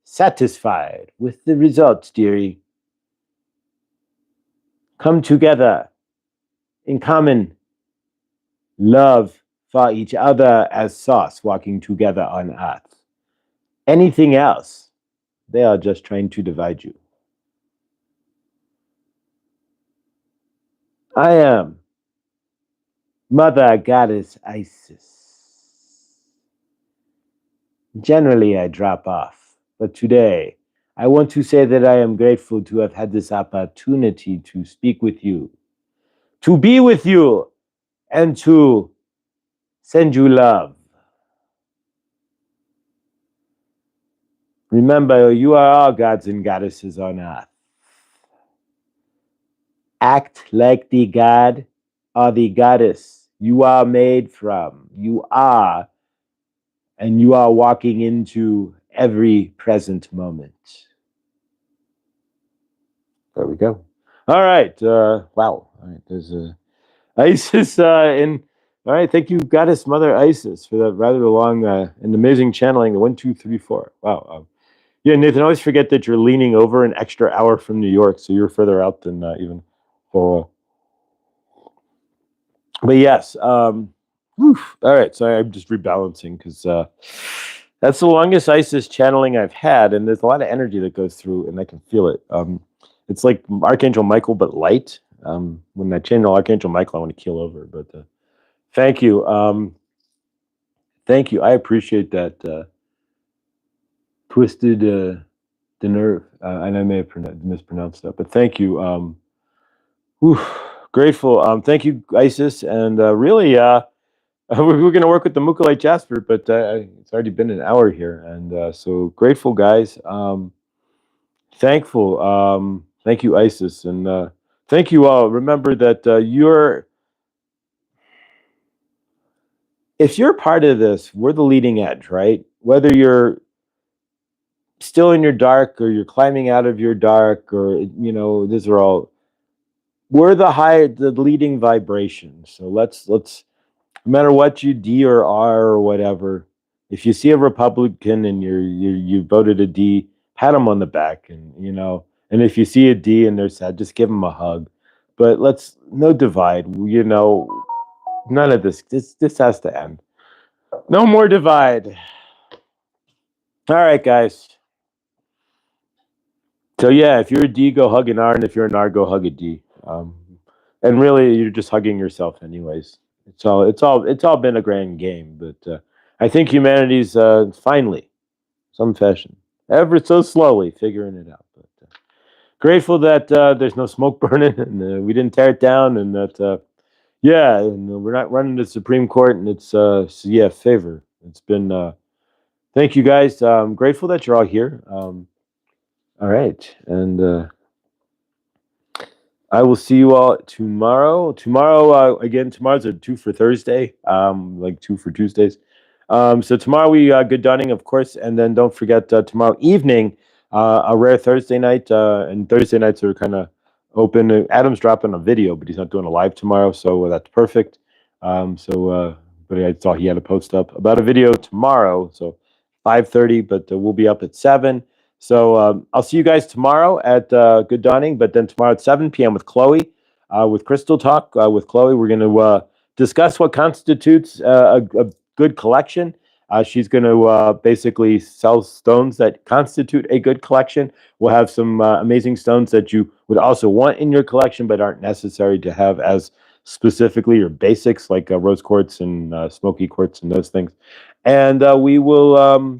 satisfied with the results, dearie, come together in common love for each other as sauce walking together on earth. Anything else, they are just trying to divide you. I am Mother Goddess Isis. Generally, I drop off, but today I want to say that I am grateful to have had this opportunity to speak with you, to be with you, and to send you love. Remember, you are all gods and goddesses on earth. Act like the god or the goddess you are made from. You are, and you are walking into every present moment. There we go. All right. Wow. All right. There's Isis in. All right. Thank you, Goddess Mother Isis, for that rather long and amazing channeling. 1, 2, 3, 4. Wow. Yeah, Nathan, always forget that you're leaning over an extra hour from New York, so you're further out than even. So, but yes. All right. So I'm just rebalancing because that's the longest Isis channeling I've had, and there's a lot of energy that goes through, and I can feel it. It's like Archangel Michael, but light. When I channel Archangel Michael, I want to keel over. But thank you. Thank you. I appreciate that. Twisted the nerve, and I may have mispronounced that, but thank you. Grateful. Thank you, Isis, and really, we're going to work with the Mukalite Jasper, but it's already been an hour here, and so grateful, guys. Thankful. Thank you, Isis, and thank you all. Remember that if you're part of this, we're the leading edge, right? Whether you're still in your dark or you're climbing out of your dark, or these are all, we're the leading vibration. So let's no matter what you D or R or whatever, if you see a Republican and you voted a D, pat them on the back, and and if you see a D and they're sad, just give them a hug. But let's no divide. None of this. This has to end. No more divide. All right, guys. So yeah, if you're a D, go hug an R, and if you're an R, go hug a D. And really, you're just hugging yourself, anyways. It's all been a grand game, but I think humanity's finally, some fashion, ever so slowly figuring it out. But grateful that there's no smoke burning, and we didn't tear it down, and that and we're not running the Supreme Court, and it's favor. It's been thank you, guys. I'm grateful that you're all here. All right, and I will see you all tomorrow. Again, tomorrow's a 2 for Thursday, like 2 for Tuesdays. So tomorrow we good dawning, of course, and then don't forget tomorrow evening, a rare Thursday night, and Thursday nights are kind of open. Adam's dropping a video, but he's not doing a live tomorrow, so that's perfect. But I saw he had a post up about a video tomorrow, so 5:30, but we'll be up at 7. So I'll see you guys tomorrow at Good Dawning, but then tomorrow at 7 p.m. with Chloe, with Crystal Talk with Chloe. We're going to discuss what constitutes a good collection. She's going to basically sell stones that constitute a good collection. We'll have some amazing stones that you would also want in your collection, but aren't necessary to have as specifically, or basics like rose quartz and smoky quartz and those things. And we will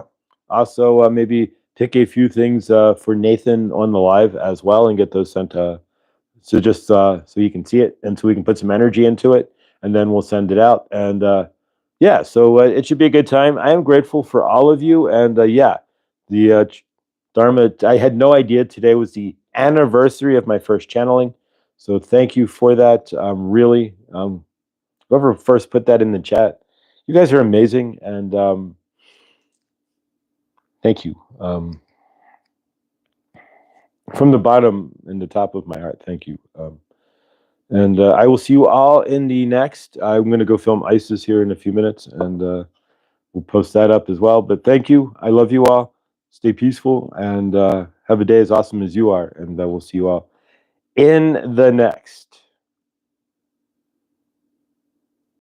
also maybe pick a few things for Nathan on the live as well and get those sent. So just so you can see it and so we can put some energy into it, and then we'll send it out. And yeah, so it should be a good time. I am grateful for all of you. And yeah, the Dharma, I had no idea today was the anniversary of my first channeling. So thank you for that. Really, whoever first put that in the chat, you guys are amazing. And thank you. From the bottom and the top of my heart, thank you. And I will see you all in the next. I'm going to go film ISIS here in a few minutes, and we'll post that up as well. But thank you. I love you all. Stay peaceful, and have a day as awesome as you are. And we'll see you all in the next.